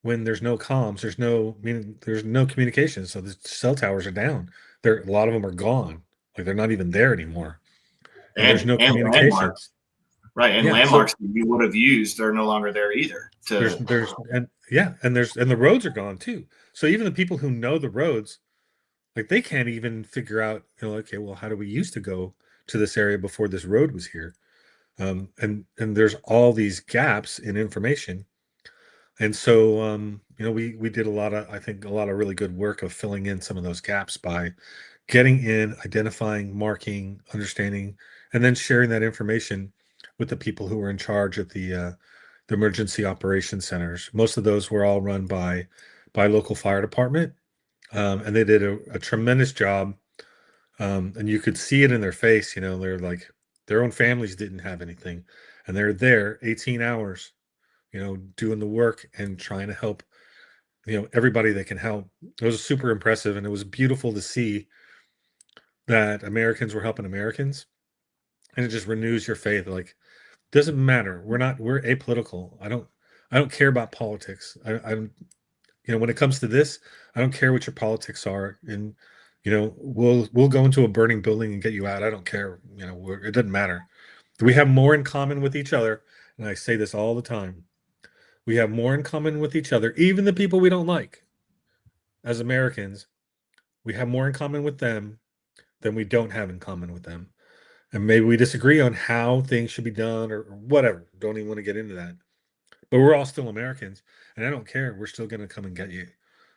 when there's no comms, there's no communication? So the cell towers are down. A lot of them are gone, like they're not even there anymore, and there's and no communication. landmarks, right? And Yeah, so landmarks that you would have used are no longer there either. and the roads are gone too. So even the people who know the roads, like, they can't even figure out, okay, well, how do we used to go to this area before this road was here? And there's all these gaps in information. And so we did I think a lot of really good work of filling in some of those gaps by getting in, identifying, marking, understanding, and then sharing that information with the people who were in charge at the emergency operations centers. Most of those were all run by local fire department, and they did a tremendous job. And you could see it in their face. They're like, their own families didn't have anything, and they're there 18 hours, doing the work and trying to help, everybody they can help. It was super impressive, and it was beautiful to see that Americans were helping Americans, and it just renews your faith. Like, doesn't matter. We're apolitical. I don't care about politics. I don't, when it comes to this, I don't care what your politics are. And, we'll go into a burning building and get you out. I don't care. It doesn't matter. We have more in common with each other. And I say this all the time. We have more in common with each other, even the people we don't like. As Americans, we have more in common with them than we don't have in common with them. And maybe we disagree on how things should be done or whatever. Don't even want to get into that. But we're all still Americans, and I don't care. We're still going to come and get you.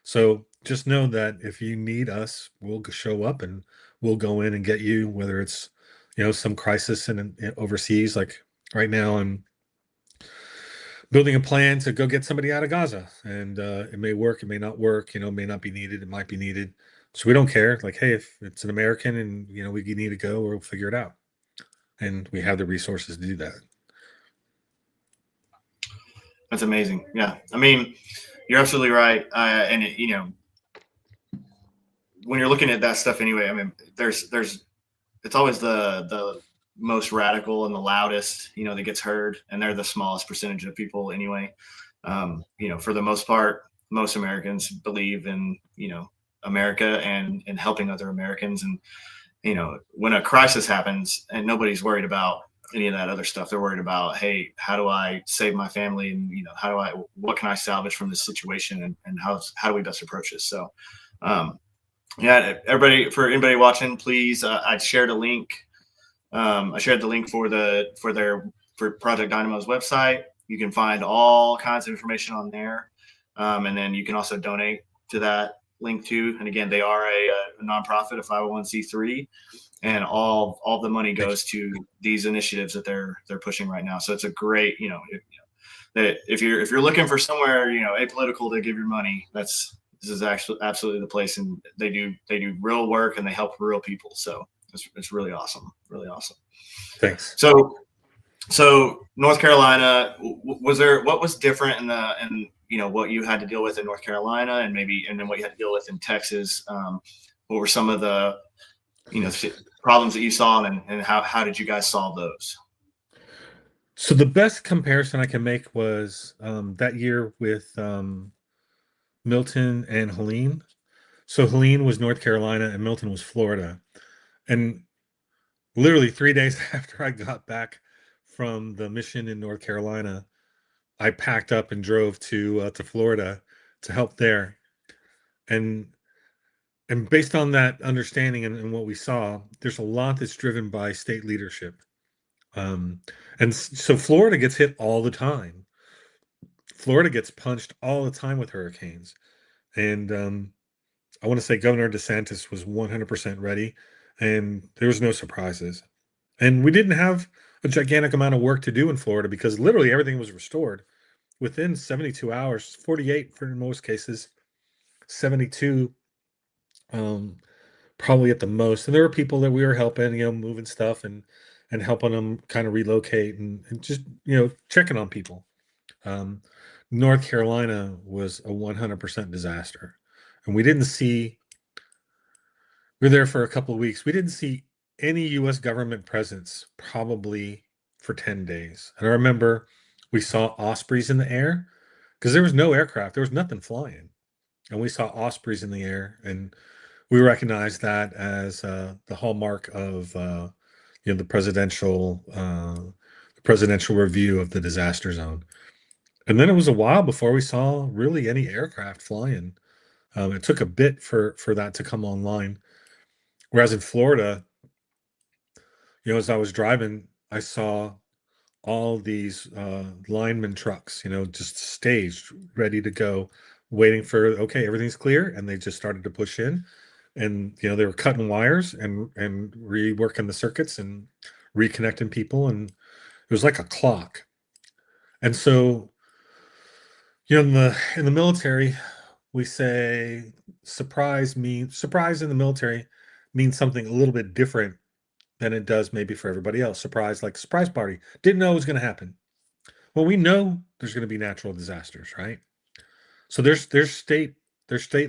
So just know that if you need us, we'll show up and we'll go in and get you, whether it's, some crisis in overseas. Like right now, I'm building a plan to go get somebody out of Gaza, and it may work, it may not work, it may not be needed, it might be needed. So we don't care. Like, hey, if it's an American and we need to go, we'll figure it out, and we have the resources to do that. That's amazing. Yeah, I mean, you're absolutely right. And when you're looking at that stuff anyway, I mean, it's always the most radical and the loudest, that gets heard, and they're the smallest percentage of people anyway. For the most part, most Americans believe in, America and helping other Americans. And, when a crisis happens and nobody's worried about any of that other stuff, they're worried about, hey, how do I save my family? And, what can I salvage from this situation? And how do we best approach this? So, yeah, for anybody watching, please, I shared a link. I shared the link for Project Dynamo's website. You can find all kinds of information on there. And then you can also donate to that link too. And again, they are a nonprofit, a 501c3, and all the money goes to these initiatives that they're pushing right now. So it's a great, if you're looking for somewhere, apolitical to give your money, this is actually absolutely the place. And they do real work and they help real people. So it's really awesome. Really awesome. Thanks. So North Carolina, what was different in what you had to deal with in North Carolina and then what you had to deal with in Texas? What were some of the, problems that you saw, and how did you guys solve those? So the best comparison I can make was that year with Milton and Helene. So Helene was North Carolina and Milton was Florida. And literally 3 days after I got back from the mission in North Carolina, I packed up and drove to Florida to help there. And based on that understanding and what we saw, there's a lot that's driven by state leadership. So Florida gets hit all the time. Florida gets punched all the time with hurricanes. And I want to say Governor DeSantis was 100% ready, and there was no surprises. And we didn't have a gigantic amount of work to do in Florida because literally everything was restored within 72 hours, 48 for most cases, 72 probably at the most. And there were people that we were helping, moving stuff and helping them kind of relocate and just, checking on people. North Carolina was a 100% disaster. And we were there for a couple of weeks. We didn't see any U.S. government presence probably for 10 days. And I remember we saw ospreys in the air because there was no aircraft. There was nothing flying. And we saw ospreys in the air. And we recognized that as the hallmark of the presidential review of the disaster zone. And then it was a while before we saw really any aircraft flying. It took a bit for that to come online. Whereas in Florida, as I was driving, I saw all these lineman trucks, just staged, ready to go, waiting for, okay, everything's clear. And they just started to push in. And, they were cutting wires and reworking the circuits and reconnecting people. And it was like a clock. And so, in the military, we say surprise in the military means something a little bit different than it does maybe for everybody else. Surprise, like surprise party. Didn't know it was going to happen. Well, we know there's going to be natural disasters, right? So there's state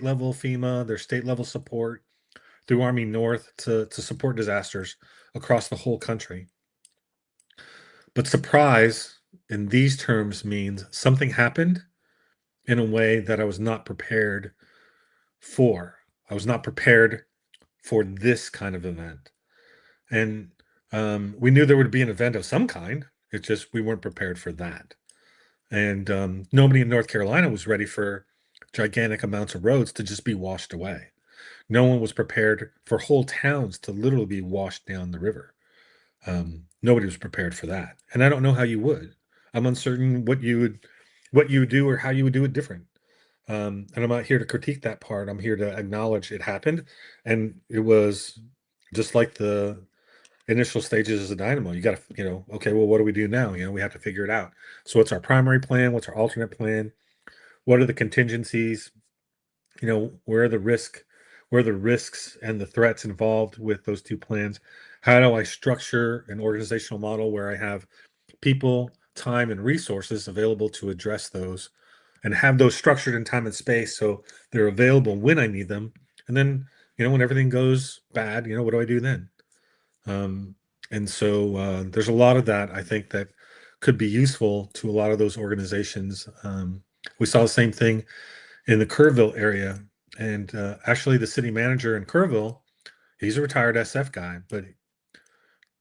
level FEMA, there's state level support through Army North to support disasters across the whole country. But surprise in these terms means something happened in a way that I was not prepared for. I was not prepared for this kind of event. And we knew there would be an event of some kind. It's just we weren't prepared for that. And nobody in North Carolina was ready for gigantic amounts of roads to just be washed away. No one was prepared for whole towns to literally be washed down the river. Nobody was prepared for that. And I don't know how you would. I'm uncertain what you would do or how you would do it different. And I'm not here to critique that part. I'm here to acknowledge it happened. And it was just like the initial stages of Dynamo. You got to, okay, well, what do we do now? We have to figure it out. So what's our primary plan? What's our alternate plan? What are the contingencies? Where are the risk? what are the risks and the threats involved with those two plans? How do I structure an organizational model where I have people, time, and resources available to address those, and have those structured in time and space so they're available when I need them? And then, when everything goes bad, what do I do then? Um, and so there's a lot of that, I think, that could be useful to a lot of those organizations. We saw the same thing in the Kerrville area. And actually, the city manager in Kerrville, he's a retired SF guy, but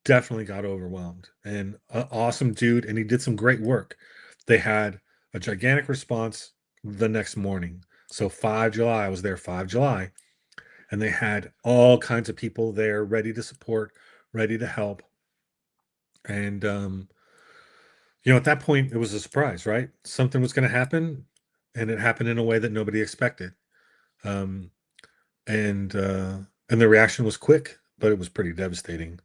definitely got overwhelmed. And an awesome dude, and he did some great work. They had a gigantic response the next morning. So 5 July, I was there 5 July, and they had all kinds of people there ready to support, ready to help. And at that point, it was a surprise, right? Something was going to happen, and it happened in a way that nobody expected. Um, and the reaction was quick, but it was pretty devastating.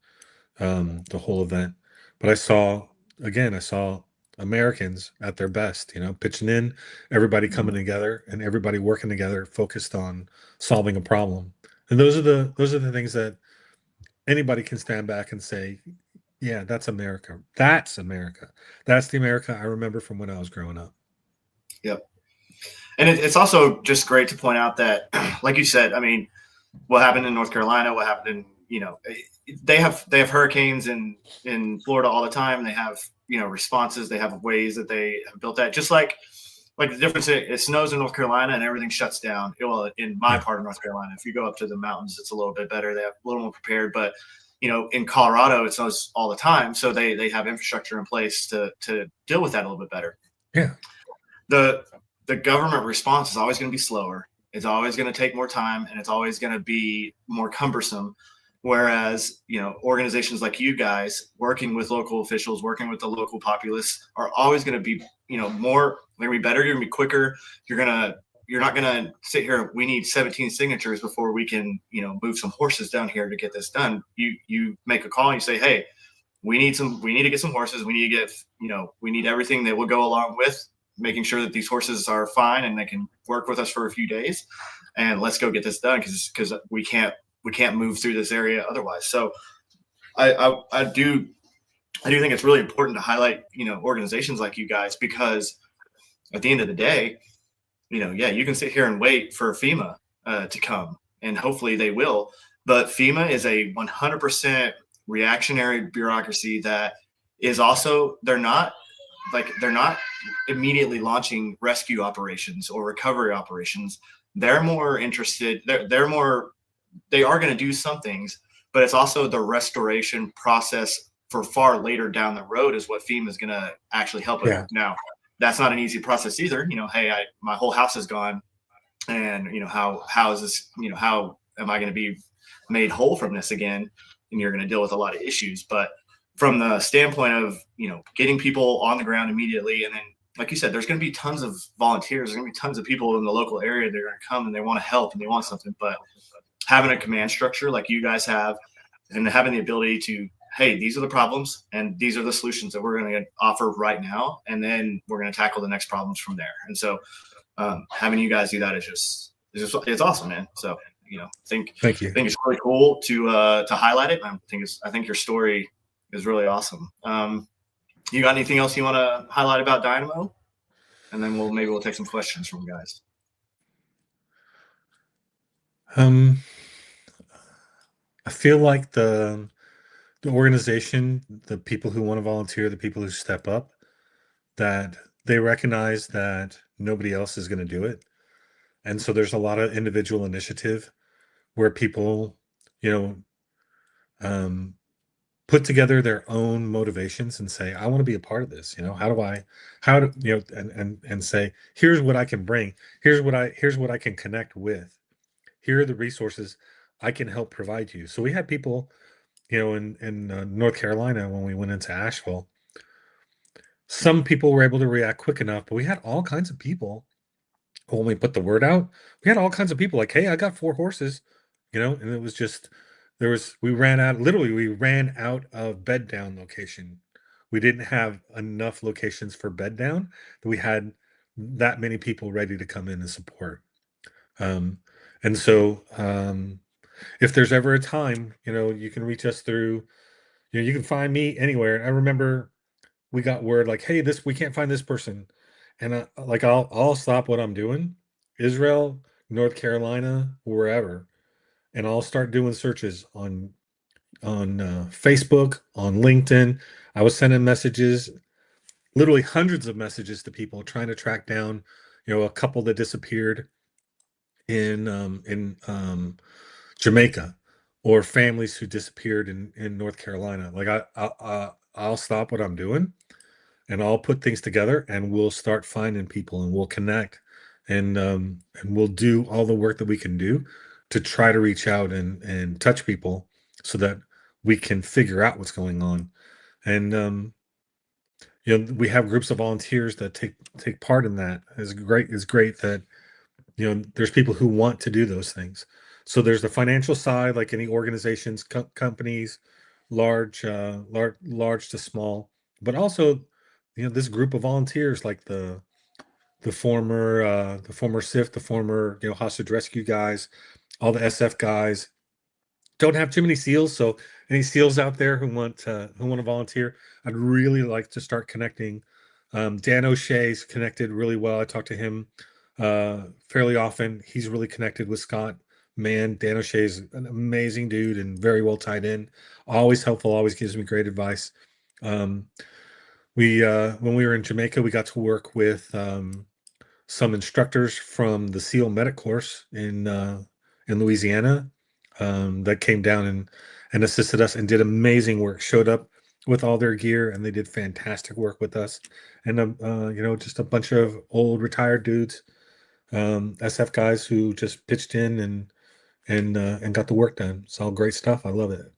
The whole event. But I saw Americans at their best, pitching in, everybody coming together, and everybody working together, focused on solving a problem. And those are the things that anybody can stand back and say, yeah, that's America. That's America. That's the America I remember from when I was growing up. Yep. And it's also just great to point out that, like you said, I mean, what happened in North Carolina, what happened in, they have hurricanes in Florida all the time. They have, responses. They have ways that they have built that. Just like the difference, it snows in North Carolina and everything shuts down. Well, in my part of North Carolina, if you go up to the mountains, it's a little bit better. They have a little more prepared. But, in Colorado, it snows all the time. So they have infrastructure in place to deal with that a little bit better. Yeah. The government response is always going to be slower. It's always going to take more time, and it's always going to be more cumbersome. Whereas, organizations like you guys working with local officials, working with the local populace are always going to be, more, they're going to be better. You're going to be quicker. You're not going to sit here. We need 17 signatures before we can, move some horses down here to get this done. You make a call and you say, hey, we need to get some horses. We need to get, we need everything that will go along with making sure that these horses are fine and they can work with us for a few days, and let's go get this done because we can't move through this area otherwise. So I do think it's really important to highlight, organizations like you guys, because at the end of the day, you can sit here and wait for FEMA to come, and hopefully they will. But FEMA is a 100% reactionary bureaucracy that is also, they're not immediately launching rescue operations or recovery operations. They're more interested. They are going to do some things, but it's also the restoration process for far later down the road is what FEMA is going to actually help with. Now, that's not an easy process either. Hey, my whole house is gone, and how is this? How am I going to be made whole from this again? And you're going to deal with a lot of issues, but from the standpoint of, getting people on the ground immediately. And then, like you said, there's going to be tons of volunteers. There's going to be tons of people in the local area that are going to come and they want to help and they want something. But having a command structure like you guys have, and having the ability to, hey, these are the problems and these are the solutions that we're going to offer right now. And then we're going to tackle the next problems from there. And so having you guys do that is it's awesome, man. So, Thank you. I think it's really cool to highlight it. I think your story is really awesome. You got anything else you want to highlight about Dynamo? And then we'll take some questions from you guys. I feel like the organization, the people who want to volunteer, the people who step up, that they recognize that nobody else is going to do it. And so there's a lot of individual initiative where people, put together their own motivations and say, I want to be a part of this. And say, here's what I can bring. Here's what I can connect with. Here are the resources I can help provide you. So we had people, in North Carolina, when we went into Asheville, some people were able to react quick enough, but we had all kinds of people. When we put the word out, we had all kinds of people like, hey, I got 4 horses, and it was just, we ran out of bed down location. We didn't have enough locations for bed down, but we had that many people ready to come in and support. And so, if there's ever a time, you can reach us through, you can find me anywhere. I remember we got word like, hey, we can't find this person. And I'll stop what I'm doing, Israel, North Carolina, wherever. And I'll start doing searches on Facebook, on LinkedIn. I was sending messages, literally hundreds of messages to people trying to track down, a couple that disappeared in Jamaica, or families who disappeared in North Carolina. Like I'll stop what I'm doing and I'll put things together and we'll start finding people and we'll connect and we'll do all the work that we can do to try to reach out and touch people so that we can figure out what's going on. And we have groups of volunteers that take part in that. It's great that there's people who want to do those things. So there's the financial side, like any organizations, companies, large to small, but also this group of volunteers, like the former SIF, the former hostage rescue guys, all the SF guys. Don't have too many SEALs, so any SEALs out there who want to volunteer, I'd really like to start connecting. Dan O'Shea's connected really well. I talk to him fairly often. He's really connected with Scott. Man, Dan O'Shea's an amazing dude and very well tied in. Always helpful. Always gives me great advice. We when we were in Jamaica, we got to work with some instructors from the SEAL medic course in Louisiana that came down and assisted us and did amazing work. Showed up with all their gear and they did fantastic work with us. And just a bunch of old retired dudes, SF guys who just pitched in and got the work done. It's all great stuff. I love it.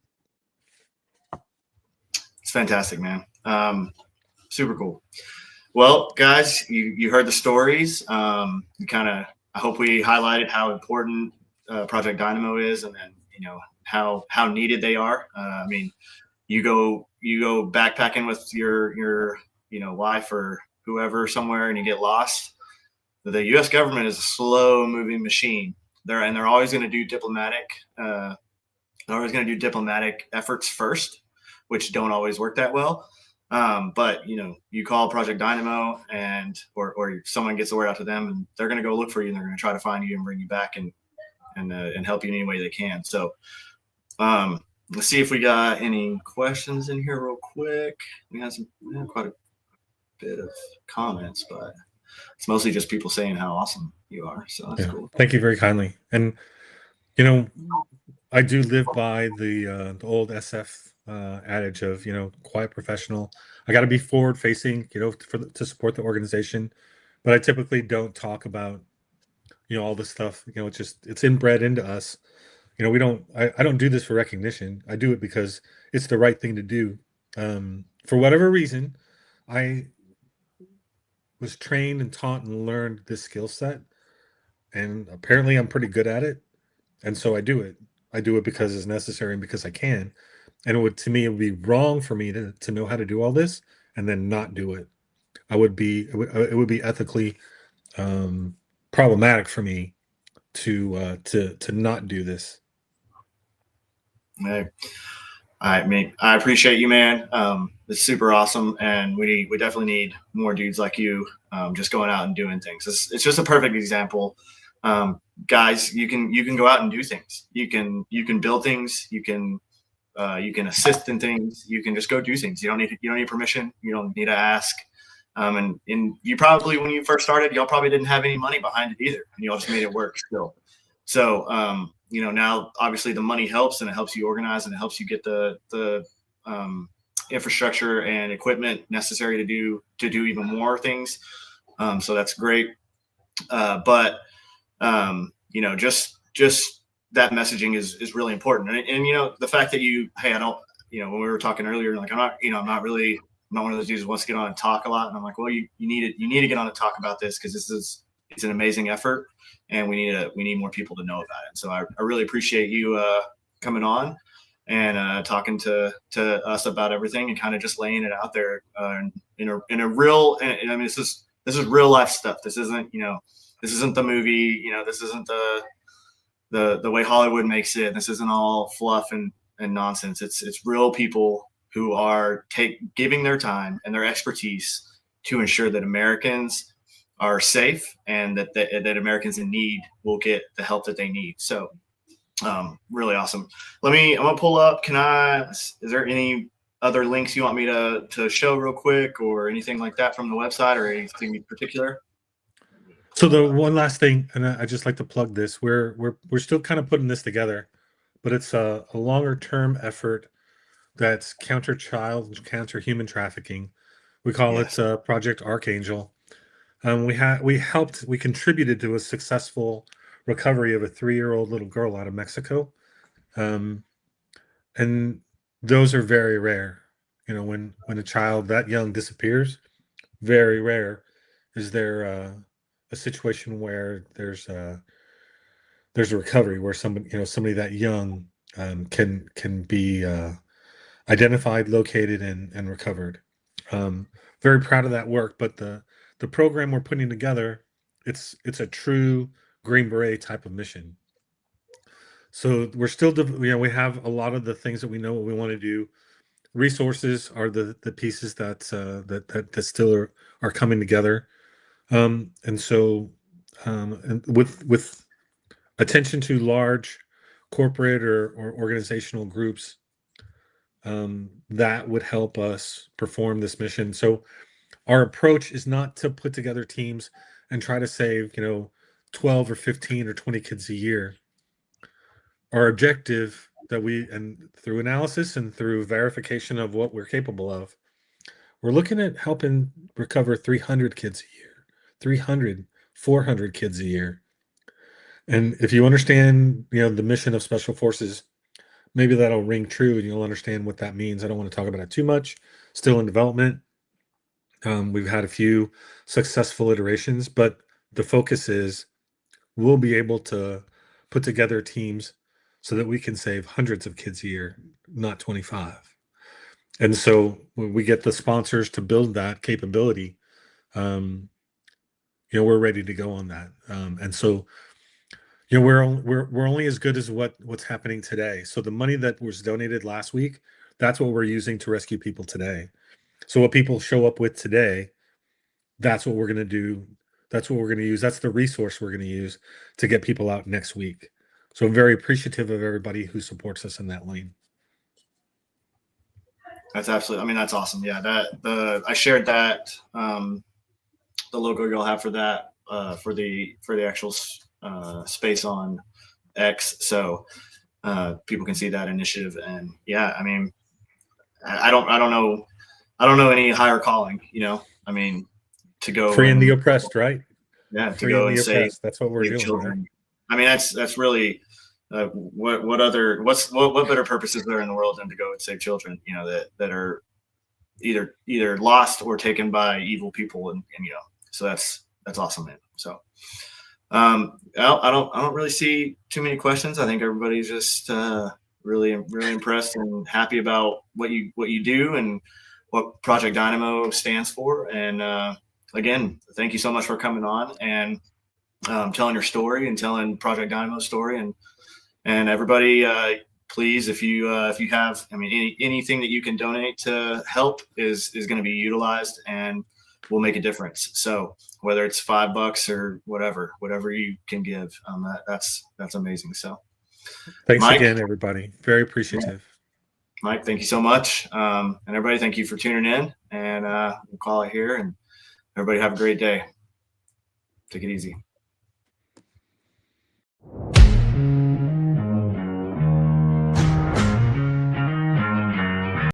It's fantastic, man. Super cool. Well, guys, you heard the stories. I hope we highlighted how important Project Dynamo is, and then how needed they are. I mean, you go backpacking with your wife or whoever somewhere, and you get lost. The U.S. government is a slow moving machine. They're always going to do diplomatic. They're always going to do diplomatic efforts first, which don't always work that well. But you call Project Dynamo or someone gets the word out to them, and they're going to go look for you, and they're going to try to find you and bring you back and help you in any way they can. So let's see if we got any questions in here real quick. We have quite a bit of comments, but it's mostly just people saying how awesome you are. So that's cool. Thank you very kindly. And I do live by the old SF adage of quiet professional. I got to be forward facing to support the organization, but I typically don't talk about all this stuff. It's inbred into us. I don't do this for recognition. I do it because it's the right thing to do. For whatever reason, I was trained and taught and learned this skill set, and apparently I'm pretty good at it, and so I do it. I do it because it's necessary and because I can. And it would be wrong for me to know how to do all this and then not do it. It would be ethically problematic for me to not do this. Hey, I appreciate you, man. It's super awesome, and we definitely need more dudes like you, just going out and doing things. It's just a perfect example. Guys, you can go out and do things. You can build things. You can assist in things. You can just go do things. You don't need permission. You don't need to ask. And you probably, when you first started, y'all probably didn't have any money behind it either, and y'all just made it work still. So now obviously the money helps, and it helps you organize, and it helps you get the infrastructure and equipment necessary to do even more things. So that's great. But just that messaging is really important. And the fact that hey, I don't, when we were talking earlier, like, I'm not one of those dudes who wants to get on and talk a lot. And I'm like, well, you need to get on and talk about this, because it's an amazing effort, and we need more people to know about it. So I really appreciate you coming on and talking to us about everything, and kind of just laying it out there in a real. And I mean, this is real life stuff. This isn't the movie. This isn't the way Hollywood makes it. This isn't all fluff and nonsense. It's real people who are giving their time and their expertise to ensure that Americans are safe and that Americans in need will get the help that they need. So really awesome. I'm gonna pull up. Is there any other links you want me to show real quick or anything like that from the website or anything in particular? So the one last thing, and I just like to plug this, we're still kind of putting this together, but it's a longer term effort that's counter human trafficking. We call Yes. it Project Archangel. We contributed to a successful recovery of a 3-year-old little girl out of Mexico. And those are very rare. You know, when a child that young disappears, very rare is there a situation where there's a recovery where somebody that young can be identified, located, and recovered. Very proud of that work, but the program we're putting together, it's a true Green Beret type of mission. So we're still, we have a lot of the things that we know what we want to do. Resources are the pieces that still are coming together, and with attention to large corporate or organizational groups, that would help us perform this mission. So our approach is not to put together teams and try to save 12 or 15 or 20 kids a year. Our objective and through analysis and through verification of what we're capable of, we're looking at helping recover 300 kids a year, 300, 400 kids a year. And if you understand, the mission of Special Forces, maybe that'll ring true and you'll understand what that means. I don't want to talk about it too much. Still in development. We've had a few successful iterations, but the focus is we'll be able to put together teams so that we can save hundreds of kids a year, not 25. And so when we get the sponsors to build that capability, we're ready to go on that. And so, we're only as good as what's happening today. So the money that was donated last week, that's what we're using to rescue people today. So what people show up with today, that's what we're going to do. That's what we're going to use. That's the resource we're going to use to get people out next week. So I'm very appreciative of everybody who supports us in that lane. That's absolutely, that's awesome. Yeah, I shared that, the logo you'll have for that, for the actual space on X. So people can see that initiative. And yeah, I don't know any higher calling, to go freeing the oppressed, right? Yeah, to freeing go the and oppressed. That's what we're doing. Children. Right? That's really what better purpose is there in the world than to go and save children, that are either lost or taken by evil people, and so that's awesome, man. So I don't really see too many questions. I think everybody's just really impressed and happy about what you do and what Project Dynamo stands for. And again, thank you so much for coming on and telling your story and telling Project Dynamo's story. And everybody, please, if you have, anything that you can donate to help is going to be utilized and will make a difference. So whether it's $5 or whatever you can give, that's amazing. So thanks, Mike, again, everybody. Very appreciative. Mike, thank you so much. And everybody, thank you for tuning in, and we'll call it here, and everybody have a great day. Take it easy.